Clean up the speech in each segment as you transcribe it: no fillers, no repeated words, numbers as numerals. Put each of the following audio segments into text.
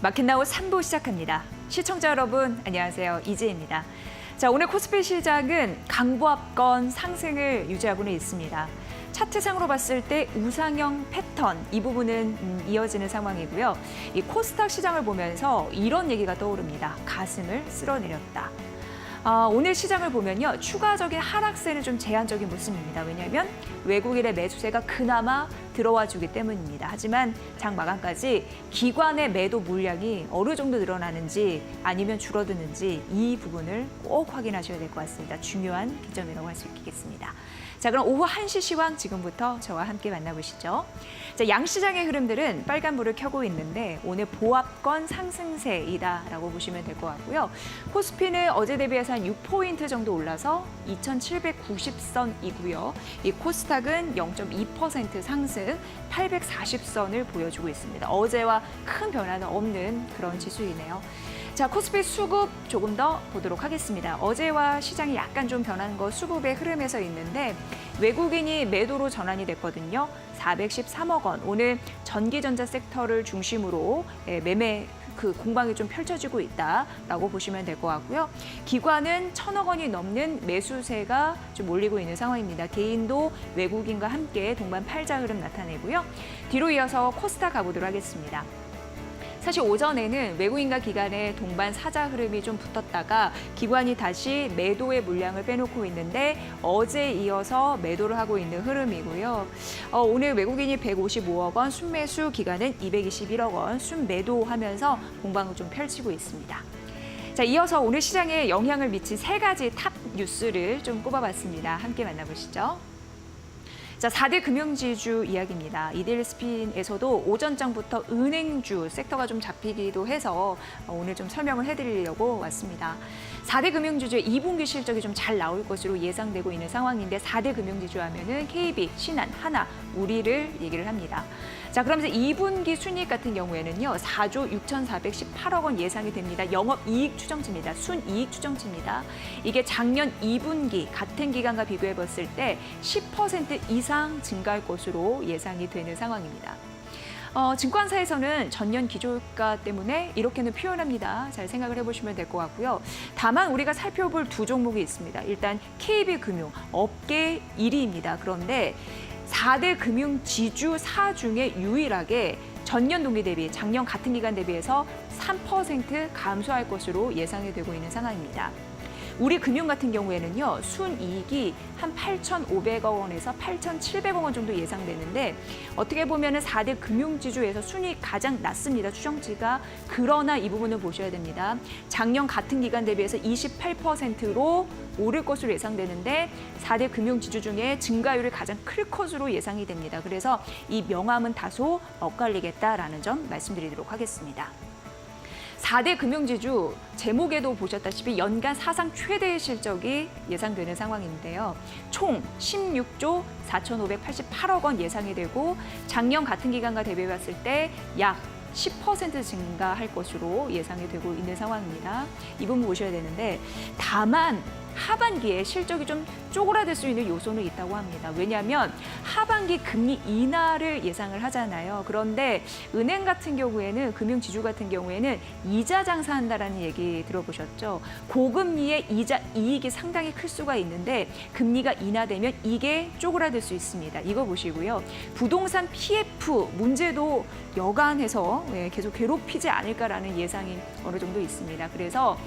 마켓나우 3부 시작합니다. 시청자 여러분, 안녕하세요. 이지혜입니다. 자, 오늘 코스피 시장은 강보합권 상승을 유지하고는 있습니다. 차트상으로 봤을 때 우상형 패턴, 이 부분은 이어지는 상황이고요. 이 코스닥 시장을 보면서 이런 얘기가 떠오릅니다. 가슴을 쓸어내렸다. 오늘 시장을 보면요, 추가적인 하락세는 좀 제한적인 모습입니다. 왜냐하면 외국인의 매수세가 그나마 들어와 주기 때문입니다. 하지만 장 마감까지 기관의 매도 물량이 어느 정도 늘어나는지 아니면 줄어드는지 이 부분을 꼭 확인하셔야 될 것 같습니다. 중요한 기점이라고 할 수 있겠습니다. 자, 그럼 오후 1시 시황 지금부터 저와 함께 만나보시죠. 자, 양시장의 흐름들은 빨간불을 켜고 있는데 오늘 보합권 상승세이다라고 보시면 될 것 같고요. 코스피는 어제 대비해서 한 6포인트 정도 올라서 2,790선이고요. 이 코스닥은 0.2% 상승 840선을 보여주고 있습니다. 어제와 큰 변화는 없는 그런 지수이네요. 자, 코스피 수급 조금 더 보도록 하겠습니다. 어제와 시장이 약간 좀 변한 거 수급의 흐름에서 있는데 외국인이 매도로 전환이 됐거든요. 413억 원. 오늘 전기전자 섹터를 중심으로 매매 공방이 좀 펼쳐지고 있다라고 보시면 될 것 같고요. 기관은 1,000억 원이 넘는 매수세가 좀 몰리고 있는 상황입니다. 개인도 외국인과 함께 동반 팔자 흐름 나타내고요. 뒤로 이어서 코스닥 가보도록 하겠습니다. 사실 오전에는 외국인과 기관의 동반 사자 흐름이 좀 붙었다가 기관이 다시 매도의 물량을 빼놓고 있는데 어제 이어서 매도를 하고 있는 흐름이고요. 오늘 외국인이 155억 원, 순매수 기관은 221억 원, 순매도하면서 공방을 좀 펼치고 있습니다. 자, 이어서 오늘 시장에 영향을 미친 세 가지 탑 뉴스를 좀 꼽아봤습니다. 함께 만나보시죠. 자, 4대 금융지주 이야기입니다. 이데일스핀에서도 오전장부터 은행주 섹터가 좀 잡히기도 해서 오늘 좀 설명을 해드리려고 왔습니다. 4대 금융지주의 2분기 실적이 좀 잘 나올 것으로 예상되고 있는 상황인데 4대 금융지주 하면은 KB, 신한, 하나, 우리를 얘기를 합니다. 자, 그러면서 2분기 순이익 같은 경우에는요, 4조 6,418억 원 예상이 됩니다. 영업이익 추정치입니다. 순이익 추정치입니다. 이게 작년 2분기 같은 기간과 비교해 봤을 때 10% 이상 증가할 것으로 예상이 되는 상황입니다. 증권사에서는 전년 기조가 때문에 이렇게는 표현합니다. 잘 생각을 해보시면 될 것 같고요. 다만 우리가 살펴볼 두 종목이 있습니다. 일단 KB금융, 업계 1위입니다. 그런데 4대 금융지주사 중에 유일하게 전년 동기 대비, 작년 같은 기간 대비해서 3% 감소할 것으로 예상이 되고 있는 상황입니다. 우리 금융 같은 경우에는요, 순이익이 한 8,500억 원에서 8,700억 원 정도 예상되는데 어떻게 보면 4대 금융지주에서 순이익 가장 낮습니다. 추정치가. 그러나 이 부분을 보셔야 됩니다. 작년 같은 기간 대비해서 28%로 오를 것으로 예상되는데 4대 금융지주 중에 증가율이 가장 클 것으로 예상이 됩니다. 그래서 이 명암은 다소 엇갈리겠다라는 점 말씀드리도록 하겠습니다. 4대 금융지주 제목에도 보셨다시피 연간 사상 최대의 실적이 예상되는 상황인데요. 총 16조 4,588억 원 예상이 되고 작년 같은 기간과 대비해 봤을 때 약 10% 증가할 것으로 예상이 되고 있는 상황입니다. 이 부분 보셔야 되는데 다만 하반기에 실적이 좀 쪼그라들 수 있는 요소는 있다고 합니다. 왜냐하면 하반기 금리 인하를 예상을 하잖아요. 그런데 은행 같은 경우에는, 금융지주 같은 경우에는 이자 장사한다라는 얘기 들어보셨죠? 고금리의 이자 이익이 상당히 클 수가 있는데 금리가 인하되면 이게 쪼그라들 수 있습니다. 이거 보시고요. 부동산 PF 문제도 여간해서 계속 괴롭히지 않을까라는 예상이 어느 정도 있습니다. 그래서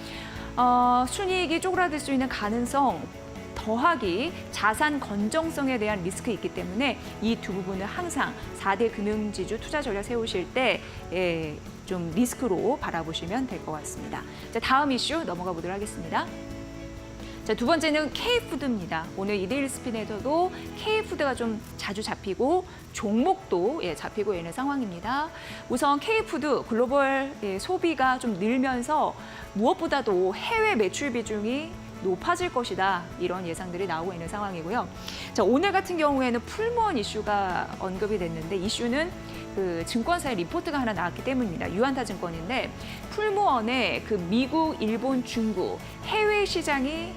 순이익이 쪼그라들 수 있는 가능성 더하기 자산 건정성에 대한 리스크 있기 때문에 이 두 부분을 항상 4대 금융지주 투자 전략 세우실 때 좀 리스크로 바라보시면 될 것 같습니다. 자, 다음 이슈 넘어가 보도록 하겠습니다. 자, 두 번째는 K푸드입니다. 오늘 이데일스핀에서도 K푸드가 좀 자주 잡히고 종목도 잡히고 있는 상황입니다. 우선 K푸드 글로벌 소비가 좀 늘면서 무엇보다도 해외 매출 비중이 높아질 것이다. 이런 예상들이 나오고 있는 상황이고요. 자, 오늘 같은 경우에는 풀무원 이슈가 언급이 됐는데 이슈는 그 증권사의 리포트가 하나 나왔기 때문입니다. 유한타 증권인데 풀무원의 그 미국, 일본, 중국 해외 시장이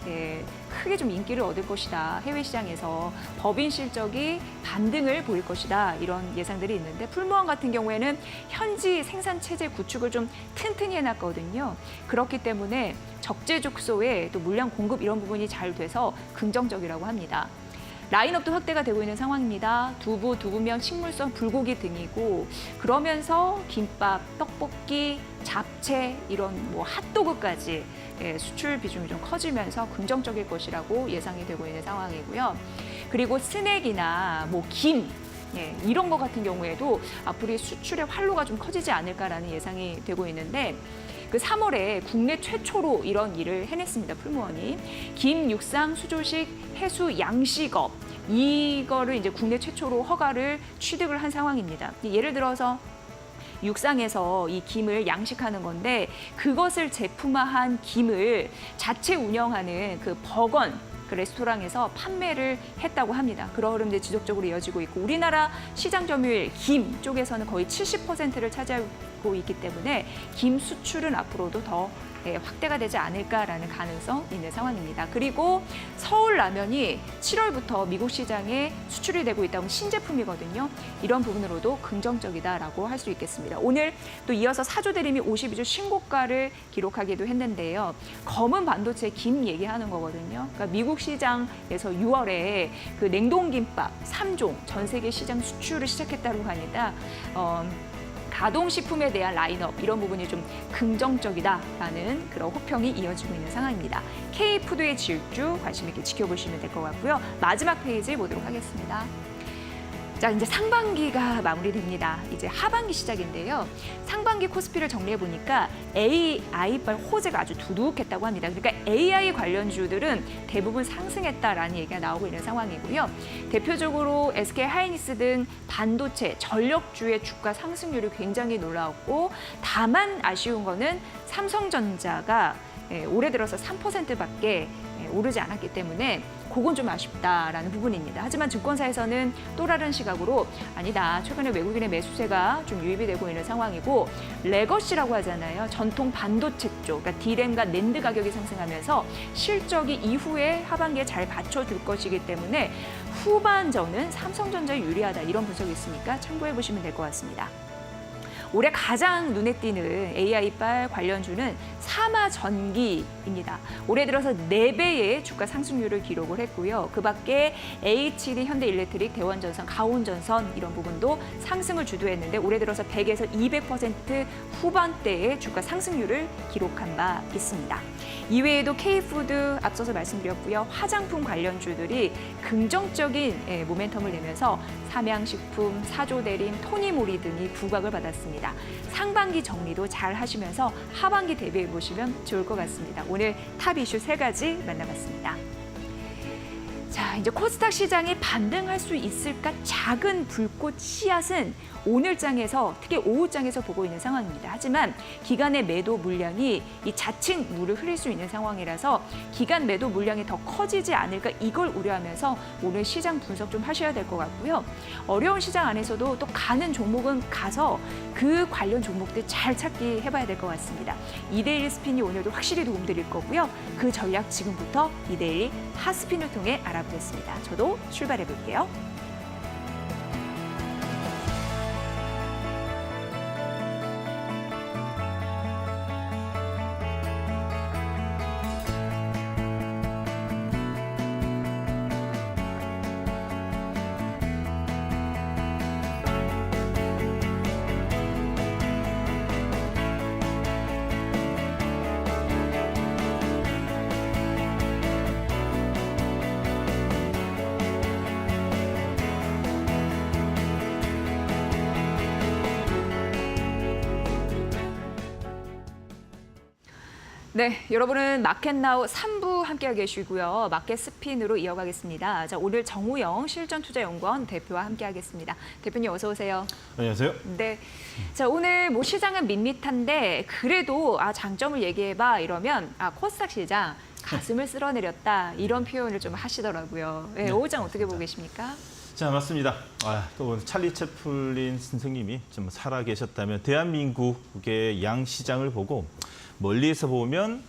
크게 좀 인기를 얻을 것이다. 해외 시장에서 법인 실적이 반등을 보일 것이다. 이런 예상들이 있는데 풀무원 같은 경우에는 현지 생산 체제 구축을 좀 튼튼히 해놨거든요. 그렇기 때문에 적재적소에 또 물량 공급 이런 부분이 잘 돼서 긍정적이라고 합니다. 라인업도 확대가 되고 있는 상황입니다. 두부, 두부면, 식물성, 불고기 등이고 그러면서 김밥, 떡볶이, 잡채 이런 뭐 핫도그까지 수출 비중이 좀 커지면서 긍정적일 것이라고 예상이 되고 있는 상황이고요. 그리고 스낵이나 뭐 김, 이런 것 같은 경우에도 앞으로 수출의 활로가 좀 커지지 않을까라는 예상이 되고 있는데 그 3월에 국내 최초로 이런 일을 해냈습니다. 풀무원이. 김, 육상, 수조식, 해수, 양식업 이거를 이제 국내 최초로 허가를 취득을 한 상황입니다. 예를 들어서 육상에서 이 김을 양식하는 건데 그것을 제품화한 김을 자체 운영하는 그 버건 그 레스토랑에서 판매를 했다고 합니다. 그런 흐름들이 지속적으로 이어지고 있고 우리나라 시장 점유율 김 쪽에서는 거의 70%를 차지하고 있기 때문에 김 수출은 앞으로도 더 확대가 되지 않을까라는 가능성 있는 상황입니다. 그리고 서울 라면이 7월부터 미국 시장에 수출이 되고 있다면 신제품이거든요. 이런 부분으로도 긍정적이다라고 할 수 있겠습니다. 오늘 또 이어서 사조 대림이 52주 신고가를 기록하기도 했는데요. 검은 반도체 김 얘기하는 거거든요. 그러니까 미국 시장에서 6월에 그 냉동김밥 3종 전 세계 시장 수출을 시작했다고 합니다. 가동식품에 대한 라인업 이런 부분이 좀 긍정적이다라는 그런 호평이 이어지고 있는 상황입니다. K푸드의 질주 관심 있게 지켜보시면 될 것 같고요. 마지막 페이지 보도록 하겠습니다. 자, 이제 상반기가 마무리됩니다. 이제 하반기 시작인데요. 상반기 코스피를 정리해 보니까 AI발 호재가 아주 두둑했다고 합니다. 그러니까 AI 관련주들은 대부분 상승했다라는 얘기가 나오고 있는 상황이고요. 대표적으로 SK하이닉스 등 반도체, 전력주의 주가 상승률이 굉장히 놀라웠고 다만 아쉬운 거는 삼성전자가 올해 들어서 3%밖에 오르지 않았기 때문에 그건 좀 아쉽다라는 부분입니다. 하지만 증권사에서는 또 다른 시각으로 아니다. 최근에 외국인의 매수세가 좀 유입이 되고 있는 상황이고 레거시라고 하잖아요. 전통 반도체 쪽, 그러니까 D램과 낸드 가격이 상승하면서 실적이 이후에 하반기에 잘 받쳐줄 것이기 때문에 후반전은 삼성전자에 유리하다. 이런 분석이 있으니까 참고해 보시면 될 것 같습니다. 올해 가장 눈에 띄는 AI발 관련주는 사마전기입니다. 올해 들어서 4배의 주가 상승률을 기록을 했고요. 그 밖에 HD, 현대일렉트릭, 대원전선, 가온전선 이런 부분도 상승을 주도했는데 올해 들어서 100에서 200% 후반대의 주가 상승률을 기록한 바 있습니다. 이외에도 K푸드 앞서서 말씀드렸고요. 화장품 관련주들이 긍정적인 모멘텀을 내면서 삼양식품, 사조대림, 토니모리 등이 부각을 받았습니다. 상반기 정리도 잘 하시면서 하반기 대비해 보시면 좋을 것 같습니다. 오늘 탑 이슈 3가지 만나봤습니다. 자, 이제 코스닥 시장이 반등할 수 있을까? 작은 불꽃 씨앗은 오늘장에서 특히 오후장에서 보고 있는 상황입니다. 하지만 기간의 매도 물량이 이 자칫 물을 흐릴 수 있는 상황이라서 기간 매도 물량이 더 커지지 않을까 이걸 우려하면서 오늘 시장 분석 좀 하셔야 될 것 같고요. 어려운 시장 안에서도 또 가는 종목은 가서 그 관련 종목들 잘 찾기 해봐야 될 것 같습니다. 이데일리 스핀이 오늘도 확실히 도움드릴 거고요. 그 전략 지금부터 이데일리 핫스핀을 통해 알아보겠습니다. 저도 출발해 볼게요. 네, 여러분은 마켓나우 3부 함께하고 계시고요. 마켓 스핀으로 이어가겠습니다. 자, 오늘 정우영 실전투자연구원 대표와 함께하겠습니다. 대표님 어서 오세요. 안녕하세요. 네, 자 오늘 뭐 시장은 밋밋한데 그래도 장점을 얘기해봐 이러면 코스닥 시장 가슴을 쓸어내렸다 이런 표현을 좀 하시더라고요. 네, 오후장 어떻게 보고 계십니까? 자, 맞습니다. 또 오늘 찰리 채플린 선생님이 좀 살아 계셨다면 대한민국의 양 시장을 보고 멀리에서 보면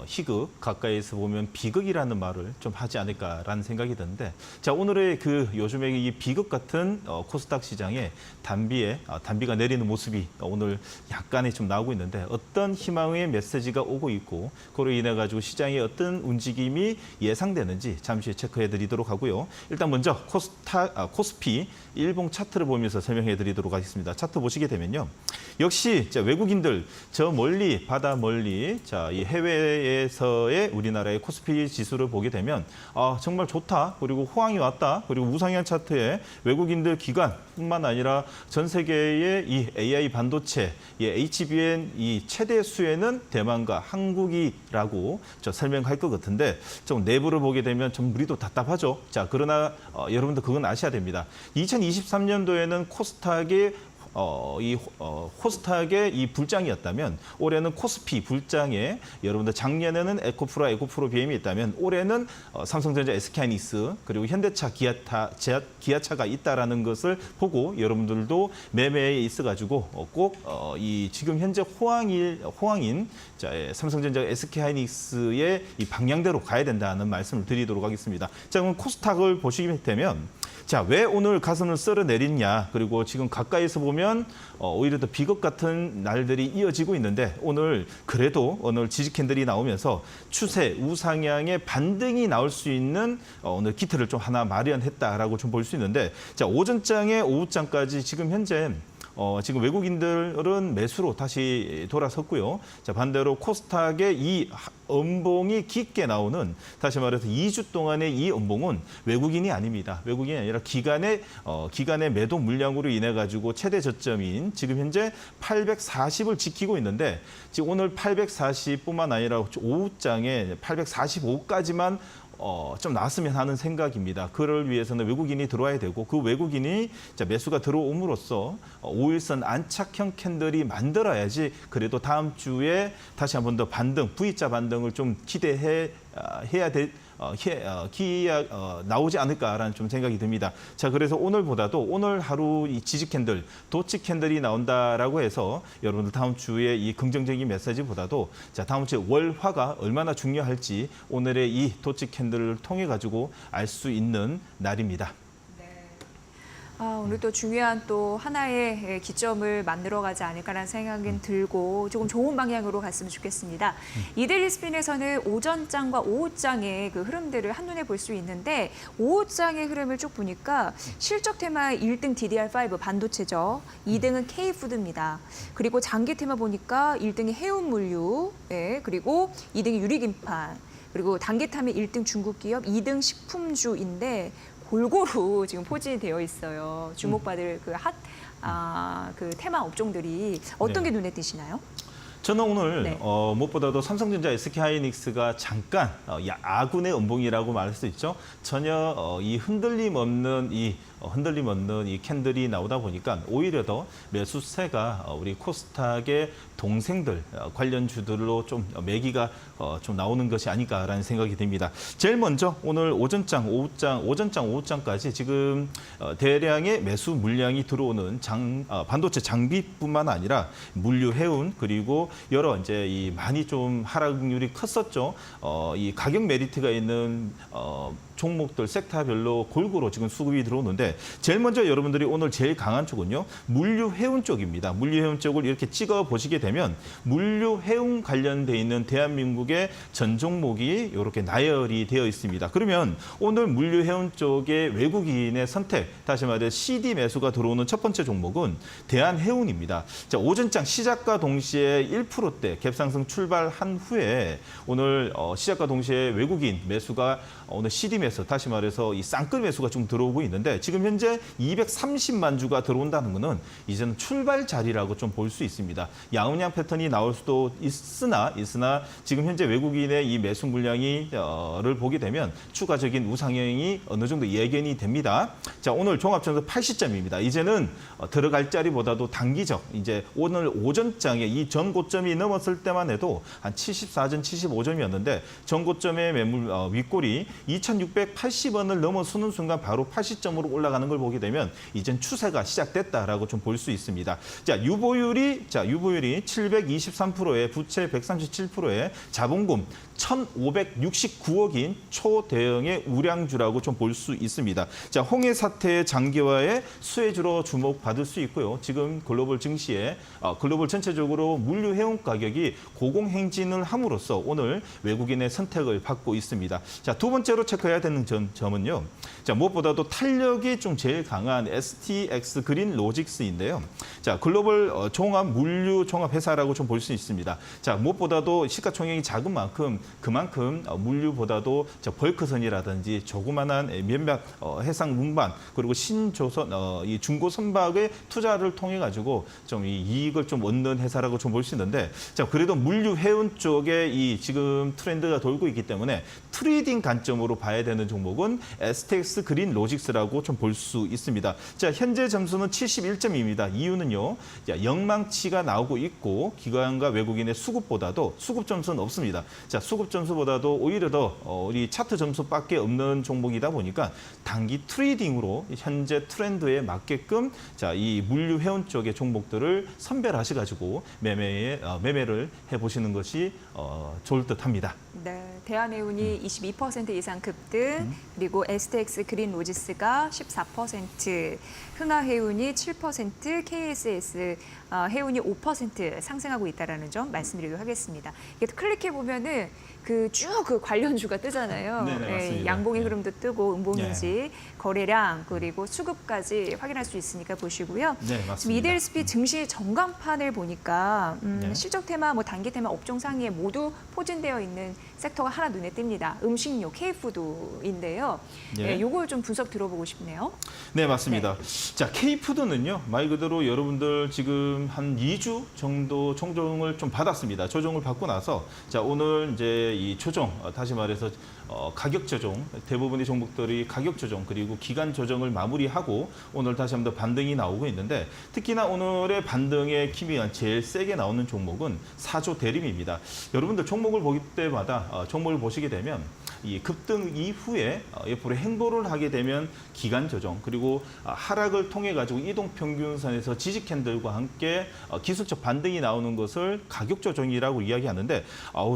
희극, 가까이서 보면 비극이라는 말을 좀 하지 않을까라는 생각이 드는데, 자, 오늘의 그 요즘의 이 비극 같은 코스닥 시장에 단비가 내리는 모습이 오늘 약간의 좀 나오고 있는데, 어떤 희망의 메시지가 오고 있고, 그로 인해 가지고 시장에 어떤 움직임이 예상되는지 잠시 후에 체크해 드리도록 하고요. 일단 먼저 코스피 일봉 차트를 보면서 설명해 드리도록 하겠습니다. 차트 보시게 되면요. 역시 외국인들 저 멀리 바다 멀리 이 해외에서의 우리나라의 코스피 지수를 보게 되면 정말 좋다. 그리고 호황이 왔다. 그리고 우상향 차트에 외국인들 기관뿐만 아니라 전 세계의 이 AI 반도체, HBN 이 최대 수혜는 대만과 한국이라고 설명할 것 같은데, 좀 내부를 보게 되면 좀 우리도 답답하죠. 자, 그러나 여러분들 그건 아셔야 됩니다. 2023년도에는 코스닥의 이 불장이었다면 올해는 코스피 불장에, 여러분들 작년에는 에코프로 BM이 있다면 올해는 삼성전자, SK하이닉스 그리고 현대차, 기아차가 있다라는 것을 보고 여러분들도 매매에 있어가지고 꼭 이 지금 현재 호황인 삼성전자, SK하이닉스의 이 방향대로 가야 된다는 말씀을 드리도록 하겠습니다. 자, 그럼 코스닥을 보시게 되면, 자, 왜 오늘 가슴을 쓸어내리냐, 그리고 지금 가까이서 보면 오히려 더 비극 같은 날들이 이어지고 있는데, 오늘 그래도 오늘 지지 캔들이 나오면서 추세 우상향의 반등이 나올 수 있는 오늘 기틀을 좀 하나 마련했다라고 좀 볼 수 있는데, 자, 오전장에 오후장까지 지금 현재 지금 외국인들은 매수로 다시 돌아섰고요. 자, 반대로 코스닥의 이 음봉이 깊게 나오는, 다시 말해서 2주 동안의 이 음봉은 외국인이 아닙니다. 외국인이 아니라 기간의 매도 물량으로 인해 가지고 최대 저점인 지금 현재 840을 지키고 있는데, 지금 오늘 840뿐만 아니라 오후장에 845까지만 좀 나왔으면 하는 생각입니다. 그를 위해서는 외국인이 들어와야 되고, 그 외국인이 매수가 들어옴으로써 5일선 안착형 캔들이 만들어야지 그래도 다음 주에 다시 한 번 더 반등, V자 반등을 좀 나오지 않을까라는 좀 생각이 듭니다. 자, 그래서 오늘보다도 오늘 하루 이 지지 캔들, 도치 캔들이 나온다라고 해서 여러분들 다음 주에 이 긍정적인 메시지보다도, 자, 다음 주에 월화가 얼마나 중요할지 오늘의 이 도치 캔들을 통해 가지고 알 수 있는 날입니다. 오늘 또 중요한 또 하나의 기점을 만들어가지 않을까라는 생각은 들고 조금 좋은 방향으로 갔으면 좋겠습니다. 이데일리 스핀에서는 오전장과 오후장의 그 흐름들을 한눈에 볼 수 있는데, 오후장의 흐름을 쭉 보니까 실적 테마 1등 DDR5 반도체죠. 2등은 K푸드입니다. 그리고 장기 테마 보니까 1등이 해운물류, 그리고 2등이 유리김판, 그리고 단기 테마 1등 중국 기업, 2등 식품주인데 골고루 지금 포진이 되어 있어요. 주목받을 그 테마 업종들이 어떤 게 눈에 띄시나요? 저는 오늘 무엇보다도 삼성전자, SK하이닉스가 잠깐 아군의 음봉이라고 말할 수 있죠. 전혀 이 흔들림 없는 이 캔들이 나오다 보니까 오히려 더 매수세가 우리 코스닥의 동생들 관련주들로 좀 매기가 좀 나오는 것이 아닐까라는 생각이 듭니다. 제일 먼저 오늘 오전장, 오후장까지 지금 대량의 매수 물량이 들어오는 반도체 장비뿐만 아니라 물류, 해운, 그리고 여러 이제 많이 좀 하락률이 컸었죠. 이 가격 메리트가 있는 종목들 섹터별로 골고루 지금 수급이 들어오는데, 제일 먼저 여러분들이 오늘 제일 강한 쪽은요, 물류 해운 쪽입니다. 물류 해운 쪽을 이렇게 찍어 보시게 되면 물류 해운 관련돼 있는 대한민국의 전 종목이 이렇게 나열이 되어 있습니다. 그러면 오늘 물류 해운 쪽의 외국인의 선택, 다시 말해 CD 매수가 들어오는 첫 번째 종목은 대한해운입니다. 자, 오전장 시작과 동시에 1%대 갭상승 출발한 후에 오늘 시작과 동시에 외국인 매수가 오늘 CD 매수, 다시 말해서 이 쌍끌 매수가 좀 들어오고 있는데, 지금 현재 230만 주가 들어온다는 것은 이제는 출발 자리라고 좀 볼 수 있습니다. 양음양 패턴이 나올 수도 있으나 지금 현재 외국인의 이 매수 물량을 보게 되면 추가적인 우상향이 어느 정도 예견이 됩니다. 자, 오늘 종합점수 80점입니다. 이제는 들어갈 자리보다도 단기적, 이제 오늘 오전장에 이 전고점이 넘었을 때만 해도 한 74점, 75점이었는데 전고점의 매물 윗골이 2,600 980원을 넘어서는 순간 바로 80점으로 올라가는 걸 보게 되면 이젠 추세가 시작됐다라고 좀 볼 수 있습니다. 자, 유보율이 723%에 부채 137%에 자본금 1,569억인 초대형의 우량주라고 좀 볼 수 있습니다. 자, 홍해 사태의 장기화에 수혜주로 주목받을 수 있고요. 지금 글로벌 증시에 글로벌 전체적으로 물류 해운 가격이 고공행진을 함으로써 오늘 외국인의 선택을 받고 있습니다. 자, 두 번째로 체크해야 되는 점은요. 자, 무엇보다도 탄력이 좀 제일 강한 STX 그린 로직스인데요. 자, 글로벌 종합 물류 종합 회사라고 좀 볼 수 있습니다. 자, 무엇보다도 시가총액이 작은 만큼 그만큼 물류보다도 벌크선이라든지 조그만한 몇몇 해상 운반 그리고 신조선 이 중고 선박의 투자를 통해 가지고 좀 이 이익을 좀 얻는 회사라고 좀 볼 수 있는데, 자, 그래도 물류 해운 쪽에 이 지금 트렌드가 돌고 있기 때문에 트레이딩 관점으로 봐야 되는 종목은 STX 그린 로직스라고 좀 볼 수 있습니다. 자, 현재 점수는 71점입니다. 이유는요. 자, 영망치가 나오고 있고 기관과 외국인의 수급보다도 수급 점수는 없습니다. 자, 수급 점수보다도 오히려 더 우리 차트 점수밖에 없는 종목이다 보니까 단기 트레이딩으로 현재 트렌드에 맞게끔 자, 이 물류 해운 쪽의 종목들을 선별하셔 가지고 매매를 해보시는 것이 좋을 듯합니다. 네, 대한해운이 22% 이상 급등, 그리고 STX 그린 로지스가 14%, 흥하해운이 7%, KSS 해운이 5% 상승하고 있다는 점 말씀드리도록 하겠습니다. 이게 클릭해 보면은 쭉 관련주가 뜨잖아요. 네네, 맞습니다. 양봉의 네. 흐름도 뜨고 음봉인지 거래량 그리고 수급까지 확인할 수 있으니까 보시고요. 네, 지금 맞습니다. 이데일스피 증시 전광판을 보니까 네. 실적 테마, 단기 테마, 업종 상위에 모두 포진되어 있는 섹터가 하나 눈에 띕니다. 음식료, K푸드인데요. 네. 요걸 좀 분석 들어보고 싶네요. 네, 맞습니다. 자, K푸드는요, 말 그대로 여러분들 지금 한 2주 정도 조정을 좀 받았습니다. 조정을 받고 나서, 자, 오늘 이제 이 조정, 다시 말해서 가격 조정, 대부분의 종목들이 가격 조정 그리고 기간 조정을 마무리하고 오늘 다시 한번 더 반등이 나오고 있는데, 특히나 오늘의 반등의 키미가 제일 세게 나오는 종목은 사조 대림입니다. 여러분들 종목을 보기 때마다 종목을 보시게 되면 이 급등 이후에 옆으로 행보를 하게 되면 기간 조정 그리고 하락을 통해 가지고 이동 평균선에서 지지 캔들과 함께 기술적 반등이 나오는 것을 가격 조정이라고 이야기하는데,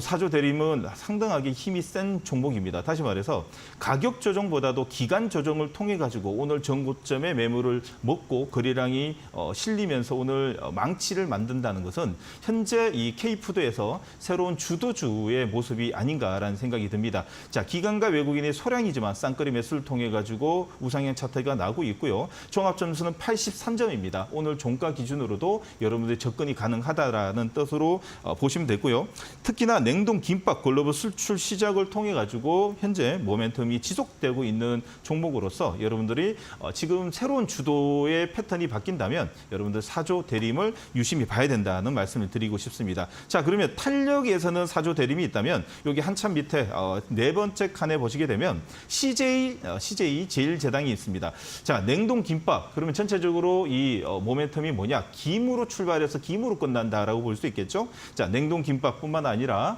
사조 대림은 상당하게 힘이 센 종목입니다. 다시 말해서 가격 조정보다도 기간 조정을 통해 가지고 오늘 전고점에 매물을 먹고 거래량이 실리면서 오늘 망치를 만든다는 것은 현재 이 K푸드에서 새로운 주도주의 모습이 아닌가라는 생각이 듭니다. 자, 기관과 외국인의 소량이지만 쌍끌이 매수를 통해 가지고 우상향 차트가 나고 있고요. 종합 점수는 83점입니다. 오늘 종가 기준으로도 여러분들의 접근이 가능하다라는 뜻으로 보시면 되고요. 특히나 냉동 김밥 글로벌 수출 시작을 통해 가지고 현재 모멘텀이 지속되고 있는 종목으로서 여러분들이 지금 새로운 주도의 패턴이 바뀐다면 여러분들 사조 대림을 유심히 봐야 된다는 말씀을 드리고 싶습니다. 자, 그러면 탄력에서는 사조 대림이 있다면 여기 한참 밑에 네 번째 칸에 보시게 되면 CJ 제일제당이 있습니다. 자, 냉동 김밥 그러면 전체적으로 이 모멘텀이 뭐냐? 김으로 출발해서 김으로 끝난다라고 볼 수 있겠죠. 자, 냉동 김밥뿐만 아니라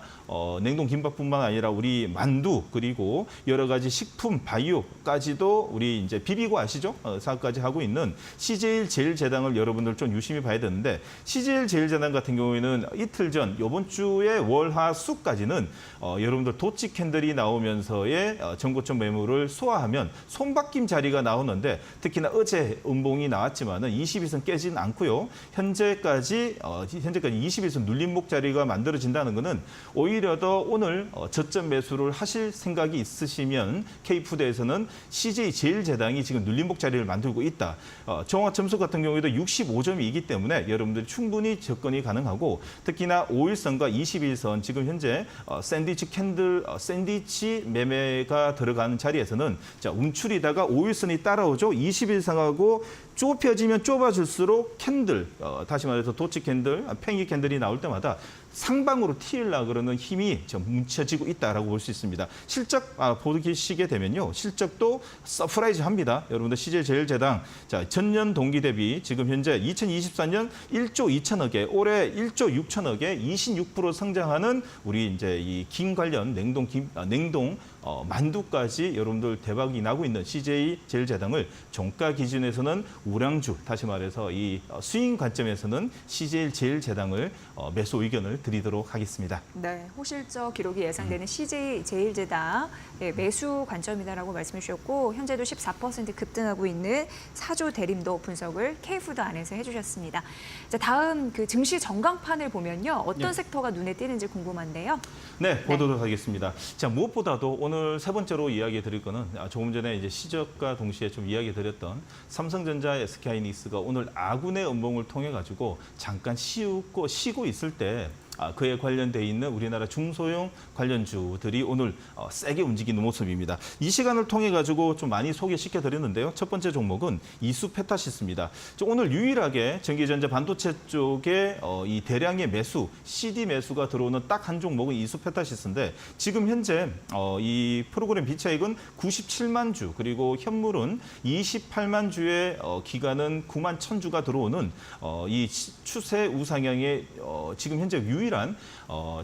우리 만두 그리고 여러 가지 식품 바이오까지도 우리 이제 비비고 아시죠? 사업까지 하고 있는 CJ 제일제당을 여러분들 좀 유심히 봐야 되는데, CJ 제일제당 같은 경우에는 이틀 전 이번 주에 월화수까지는 여러분들 도치 캔들이 나오면서의 전고점 매물을 소화하면 손바뀜 자리가 나오는데, 특히나 어제 음봉이 나왔지만은 22선 깨지는 않고요. 현재까지 22선 눌림목 자리가 만들어진다는 것은 오히려 더 오늘 저점 매수를 하실 생각이 있으시면 K푸드에서는 CJ 제일제당이 지금 눌림목 자리를 만들고 있다. 종합 점수 같은 경우에도 65점이기 때문에 여러분들이 충분히 접근이 가능하고, 특히나 5일선과 21선 지금 현재 샌드위치 매매가 들어가는 자리에서는 자, 움츠리다가 5일선이 따라오죠. 21선하고 좁혀지면 좁아질수록 캔들, 다시 말해서 도치 캔들, 팽이 캔들이 나올 때마다 상방으로 튀으려 그러는 힘이 좀 뭉쳐지고 있다라고 볼 수 있습니다. 실적 보시게 되면요, 실적도 서프라이즈합니다. 여러분들 CJ 제일제당 자, 전년 동기 대비 지금 현재 2024년 1조 2천억에 올해 1조 6천억에 26% 성장하는 우리 이제 이 김 관련 냉동 만두까지 여러분들 대박이 나고 있는 CJ 제일제당을 종가 기준에서는 우량주, 다시 말해서 이 스윙 관점에서는 CJ 제일제당을 매수 의견을 드리도록 하겠습니다. 네, 호실적 기록이 예상되는 CJ 제일제당 매수 관점이다라고 말씀해 주셨고 현재도 14% 급등하고 있는 사조 대림도 분석을 K푸드 안에서 해주셨습니다. 자, 다음 그 증시 전광판을 보면요, 어떤 섹터가 눈에 띄는지 궁금한데요. 네, 보도록 하겠습니다. 자, 무엇보다도 오늘 세 번째로 이야기 드릴 거는 조금 전에 이제 시적과 동시에 좀 이야기 드렸던 삼성전자, SK하이닉스가 오늘 아군의 음봉을 통해 가지고 잠깐 쉬고 있을 때 그에 관련돼 있는 우리나라 중소형 관련주들이 오늘 세게 움직이는 모습입니다. 이 시간을 통해 가지고 좀 많이 소개시켜 드렸는데요. 첫 번째 종목은 이수페타시스입니다. 오늘 유일하게 전기전자 반도체 쪽에 이 대량의 매수, CD 매수가 들어오는 딱 한 종목은 이수페타시스인데 지금 현재 이 프로그램 비차익은 97만 주 그리고 현물은 28만 주의 기간은 9만 1,000주가 들어오는 이 추세 우상향의 지금 현재 유일한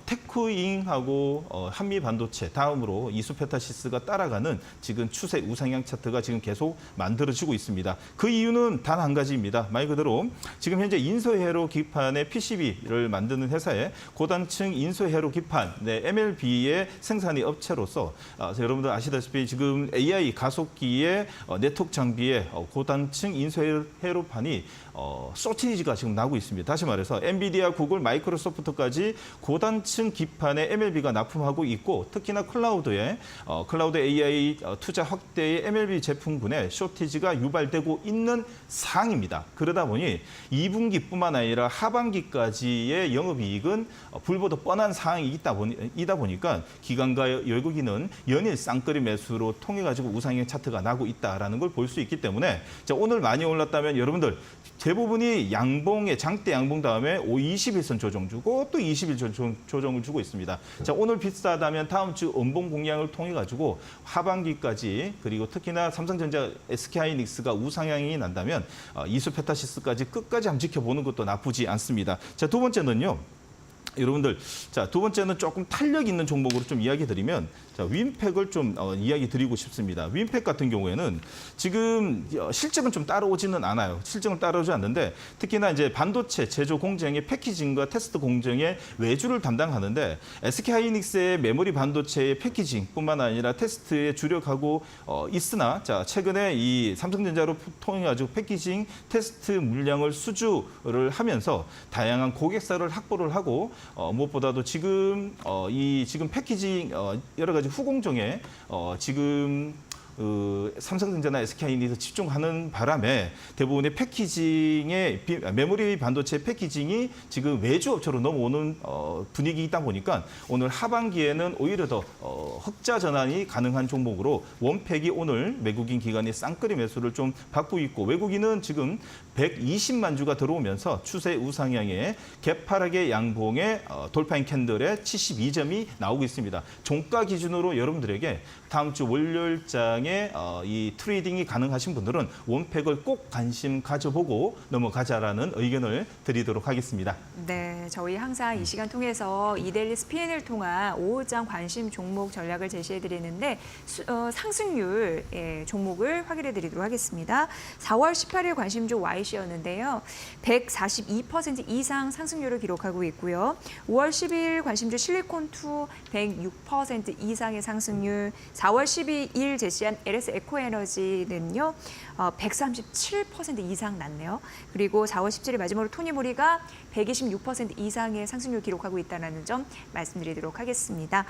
테크잉하고 한미 반도체 다음으로 이수페타시스가 따라가는 지금 추세 우상향 차트가 지금 계속 만들어지고 있습니다. 그 이유는 단 한 가지입니다. 말 그대로 지금 현재 인소회로 기판의 PCB를 만드는 회사의 고단층 인소회로 기판 MLB의 생산이 업체로서 여러분들 아시다시피 지금 AI 가속기의 네트워크 장비의 고단층 인소회로판이 쇼티지가 지금 나고 있습니다. 다시 말해서 엔비디아, 구글, 마이크로소프트까지 고단층 기판에 MLB가 납품하고 있고 특히나 클라우드 AI 투자 확대의 MLB 제품군에 쇼티지가 유발되고 있는 상황입니다. 그러다 보니 2분기뿐만 아니라 하반기까지의 영업이익은 불보듯 뻔한 상황이 이다 보니까 기관과 외국인은 연일 쌍끌이 매수로 통해 가지고 우상향 차트가 나고 있다라는 걸 볼 수 있기 때문에 오늘 많이 올랐다면 여러분들 대부분이 양봉의 장대 양봉 다음에 21선 조정 주고 또 20일 조정을 주고 있습니다. 자, 오늘 비싸다면 다음 주 음봉 공략을 통해 가지고 하반기까지 그리고 특히나 삼성전자, SK하이닉스가 우상향이 난다면 이수페타시스까지 끝까지 한번 지켜보는 것도 나쁘지 않습니다. 자, 두 번째는요. 여러분들, 자, 두 번째는 조금 탄력 있는 종목으로 좀 이야기 드리면 자, 윈팩을 좀 이야기 드리고 싶습니다. 윈팩 같은 경우에는 지금 실적은 좀 따라오지는 않아요. 실적은 따라오지 않는데 특히나 이제 반도체 제조 공정의 패키징과 테스트 공정의 외주를 담당하는데 SK하이닉스의 메모리 반도체의 패키징뿐만 아니라 테스트에 주력하고 있으나 자, 최근에 이 삼성전자로 통해 가지고 패키징 테스트 물량을 수주를 하면서 다양한 고객사를 확보를 하고 무엇보다도 지금 지금 패키징 여러 가지 후공정에 지금 삼성전자나 SK하이닉스 집중하는 바람에 대부분의 패키징의 메모리 반도체 패키징이 지금 외주 업체로 넘어오는 분위기이다 보니까 오늘 하반기에는 오히려 더 흑자 전환이 가능한 종목으로 원팩이 오늘 외국인 기관이 쌍끌이 매수를 좀 받고 있고 외국인은 지금 120만 주가 들어오면서 추세 우상향의 개파락의 양봉의 돌파인 캔들에 72점이 나오고 있습니다. 종가 기준으로 여러분들에게 다음 주 월요일장에 이 트레이딩이 가능하신 분들은 원팩을 꼭 관심 가져보고 넘어가자라는 의견을 드리도록 하겠습니다. 네, 저희 항상 이 시간 통해서 이데일리 스피엔을 통한 5일장 관심 종목 전략을 제시해드리는데 상승률 종목을 확인해드리도록 하겠습니다. 4월 18일 관심주 YC였는데요. 142% 이상 상승률을 기록하고 있고요. 5월 10일 관심주 실리콘2 106% 이상의 상승률, 4월 12일 제시한 LS 에코에너지는요. 137% 이상 났네요. 그리고 4월 17일 마지막으로 토니모리가 126% 이상의 상승률 기록하고 있다는 점 말씀드리도록 하겠습니다.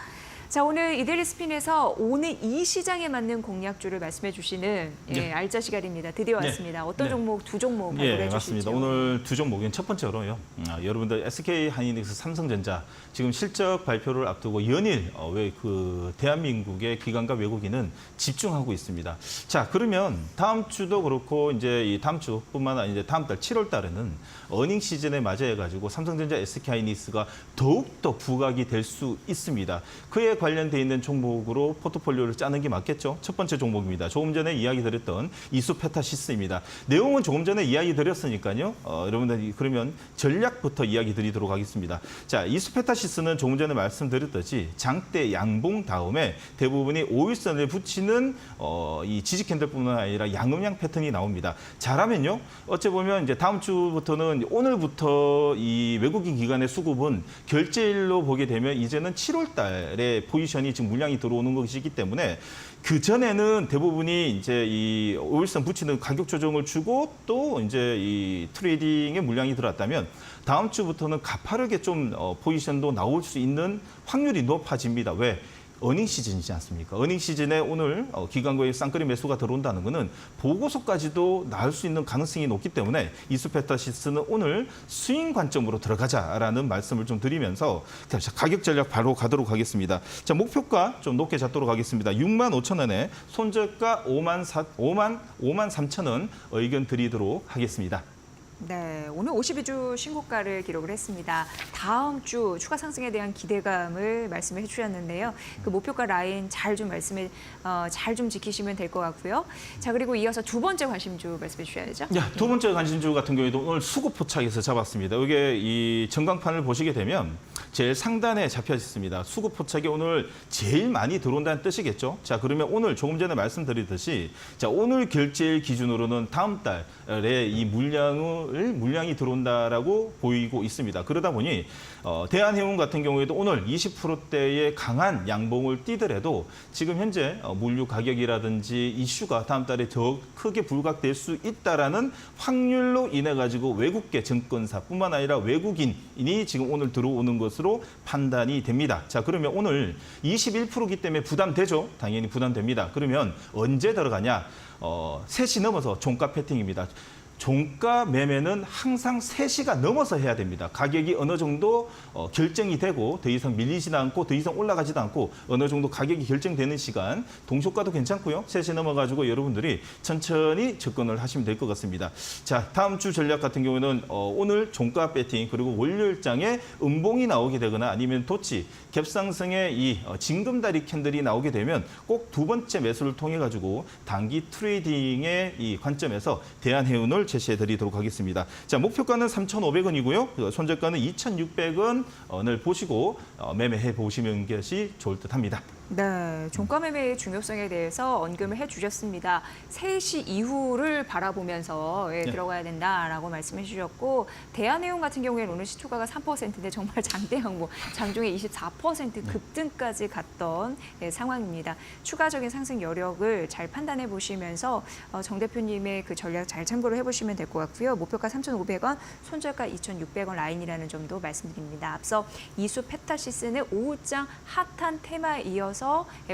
자, 오늘 이데일리 스핀에서 오늘 이 시장에 맞는 공략주를 말씀해 주시는 알짜 시간입니다. 드디어 왔습니다. 어떤 종목, 두 종목 발표해 주실지요? 맞습니다. 오늘 두 종목은 첫 번째로요. 여러분들 SK하이닉스, 삼성전자 지금 실적 발표를 앞두고 연일 왜 그 대한민국의 기관과 외국인은 집중하고 급증하고 있습니다. 자, 그러면 다음 주도 그렇고 이제 이 다음 주뿐만 아니라 이제 다음 달 7월 달에는 어닝 시즌에 맞이해 가지고 삼성전자, SK하이닉스가 더욱더 부각이 될 수 있습니다. 그에 관련돼 있는 종목으로 포트폴리오를 짜는 게 맞겠죠? 첫 번째 종목입니다. 조금 전에 이야기 드렸던 이수페타시스입니다. 내용은 조금 전에 이야기 드렸으니까요. 여러분들 그러면 전략부터 이야기 드리도록 하겠습니다. 자, 이수페타시스는 조금 전에 말씀드렸듯이 장대 양봉 다음에 대부분이 5일선을 붙이는 이 지지 캔들뿐만 아니라 양음양 패턴이 나옵니다. 잘하면요. 어찌 보면 이제 다음 주부터는 오늘부터 이 외국인 기관의 수급은 결제일로 보게 되면 이제는 7월 달에 포지션이 지금 물량이 들어오는 것이기 때문에 그 전에는 대부분이 이제 이 5일선 붙이는 가격 조정을 주고 또 이제 이 트레이딩에 물량이 들어왔다면 다음 주부터는 가파르게 좀 포지션도 나올 수 있는 확률이 높아집니다. 왜? 어닝 시즌이지 않습니까? 어닝 시즌에 오늘 기관고의 쌍끌이 매수가 들어온다는 것은 보고서까지도 나올 수 있는 가능성이 높기 때문에 이수페타시스는 오늘 스윙 관점으로 들어가자라는 말씀을 좀 드리면서 가격 전략 바로 가도록 하겠습니다. 자, 목표가 좀 높게 잡도록 하겠습니다. 65,000원에 손절가 53,000원 의견 드리도록 하겠습니다. 네, 오늘 52주 신고가를 기록을 했습니다. 다음 주 추가 상승에 대한 기대감을 말씀해 주셨는데요. 그 목표가 라인 잘 좀 잘 좀 지키시면 될 것 같고요. 자, 그리고 이어서 두 번째 관심주 말씀해 주셔야죠. 네, 두 번째 관심주 같은 경우에도 오늘 수급 포착에서 잡았습니다. 이게 이 전광판을 보시게 되면 제일 상단에 잡혀 있습니다. 수급 포착이 오늘 제일 많이 들어온다는 뜻이겠죠. 자, 그러면 오늘 조금 전에 말씀드렸듯이 자, 오늘 결제일 기준으로는 다음 달에 이 물량이 들어온다라고 보이고 있습니다. 그러다 보니 대한해운 같은 경우에도 오늘 20%대의 강한 양봉을 띄더라도 지금 현재 물류 가격이라든지 이슈가 다음 달에 더 크게 부각될 수 있다라는 확률로 인해 가지고 외국계 증권사뿐만 아니라 외국인이 지금 오늘 들어오는 것으로 판단이 됩니다. 자, 그러면 오늘 21%이기 때문에 부담되죠. 당연히 부담됩니다. 그러면 언제 들어가냐? 3시 넘어서 종가 패팅입니다. 종가 매매는 항상 3시가 넘어서 해야 됩니다. 가격이 어느 정도 결정이 되고 더 이상 밀리지도 않고 더 이상 올라가지도 않고 어느 정도 가격이 결정되는 시간, 동시효과도 괜찮고요. 3시 넘어가지고 여러분들이 천천히 접근을 하시면 될 것 같습니다. 자, 다음 주 전략 같은 경우는 오늘 종가 배팅 그리고 월요일장에 음봉이 나오게 되거나 아니면 도치, 갭상승의 이 징금다리 캔들이 나오게 되면 꼭 두 번째 매수를 통해 가지고 단기 트레이딩의 이 관점에서 대한해운을 제시해 드리도록 하겠습니다. 자, 목표가는 3,500원이고요. 손절가는 2,600원을 보시고 매매해 보시는 것이 좋을 듯합니다. 네, 종가 매매의 중요성에 대해서 언급을 해주셨습니다. 3시 이후를 바라보면서 들어가야 된다라고 말씀해 주셨고 대한해운 같은 경우에는 오늘 시초가가 3%인데 정말 장대항 장중에 24% 급등까지 갔던 상황입니다. 추가적인 상승 여력을 잘 판단해 보시면서 정 대표님의 그 전략 잘 참고를 해보시면 될 것 같고요. 목표가 3,500원, 손절가 2,600원 라인이라는 점도 말씀드립니다. 앞서 이수페타시스는 오후장 핫한 테마에 이어서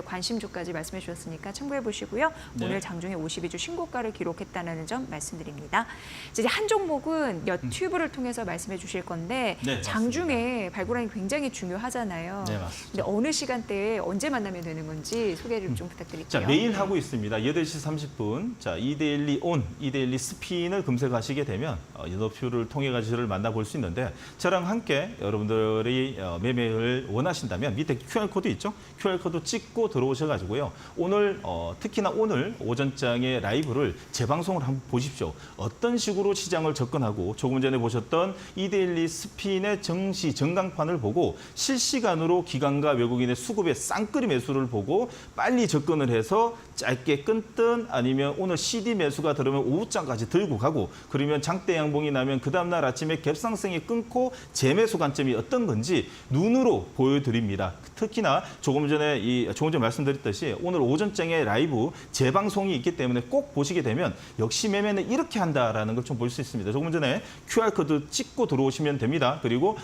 관심주까지 말씀해 주셨으니까 참고해 보시고요. 네. 오늘 장중에 52주 신고가를 기록했다는 점 말씀드립니다. 이제 한 종목은 튜브를 통해서 말씀해 주실 건데 네, 장중에 발굴하기 굉장히 중요하잖아요. 네, 맞습니다. 근데 어느 시간대에 언제 만나면 되는 건지 소개를 좀 부탁드릴게요. 자, 매일 하고 있습니다. 8시 30분. 자, 이데일리 온, 이데일리 스핀을 검색하시게 되면 연어표를 통해 가지고 만나볼 수 있는데 저랑 함께 여러분들이 매매를 원하신다면 밑에 QR코드 있죠? QR코드 찍고 들어오셔가지고요. 오늘 특히나 오늘 오전장의 라이브를 재방송을 한번 보십시오. 어떤 식으로 시장을 접근하고 조금 전에 보셨던 이데일리 스핀의 정시 전강판을 보고 실시간으로 기관과 외국인의 수급의 쌍끌이 매수를 보고 빨리 접근을 해서 짧게 끊든 아니면 오늘 CD 매수가 들어오면 오후장까지 들고 가고 그러면 장대 양봉이 나면 그 다음날 아침에 갭상승이 끊고 재매수 관점이 어떤 건지 눈으로 보여드립니다. 특히나 조금 전에 말씀드렸듯이 오늘 오전장에 라이브 재방송이 있기 때문에 꼭 보시게 되면 역시 매매는 이렇게 한다라는 걸 좀 볼 수 있습니다. 조금 전에 QR코드 찍고 들어오시면 됩니다. 그리고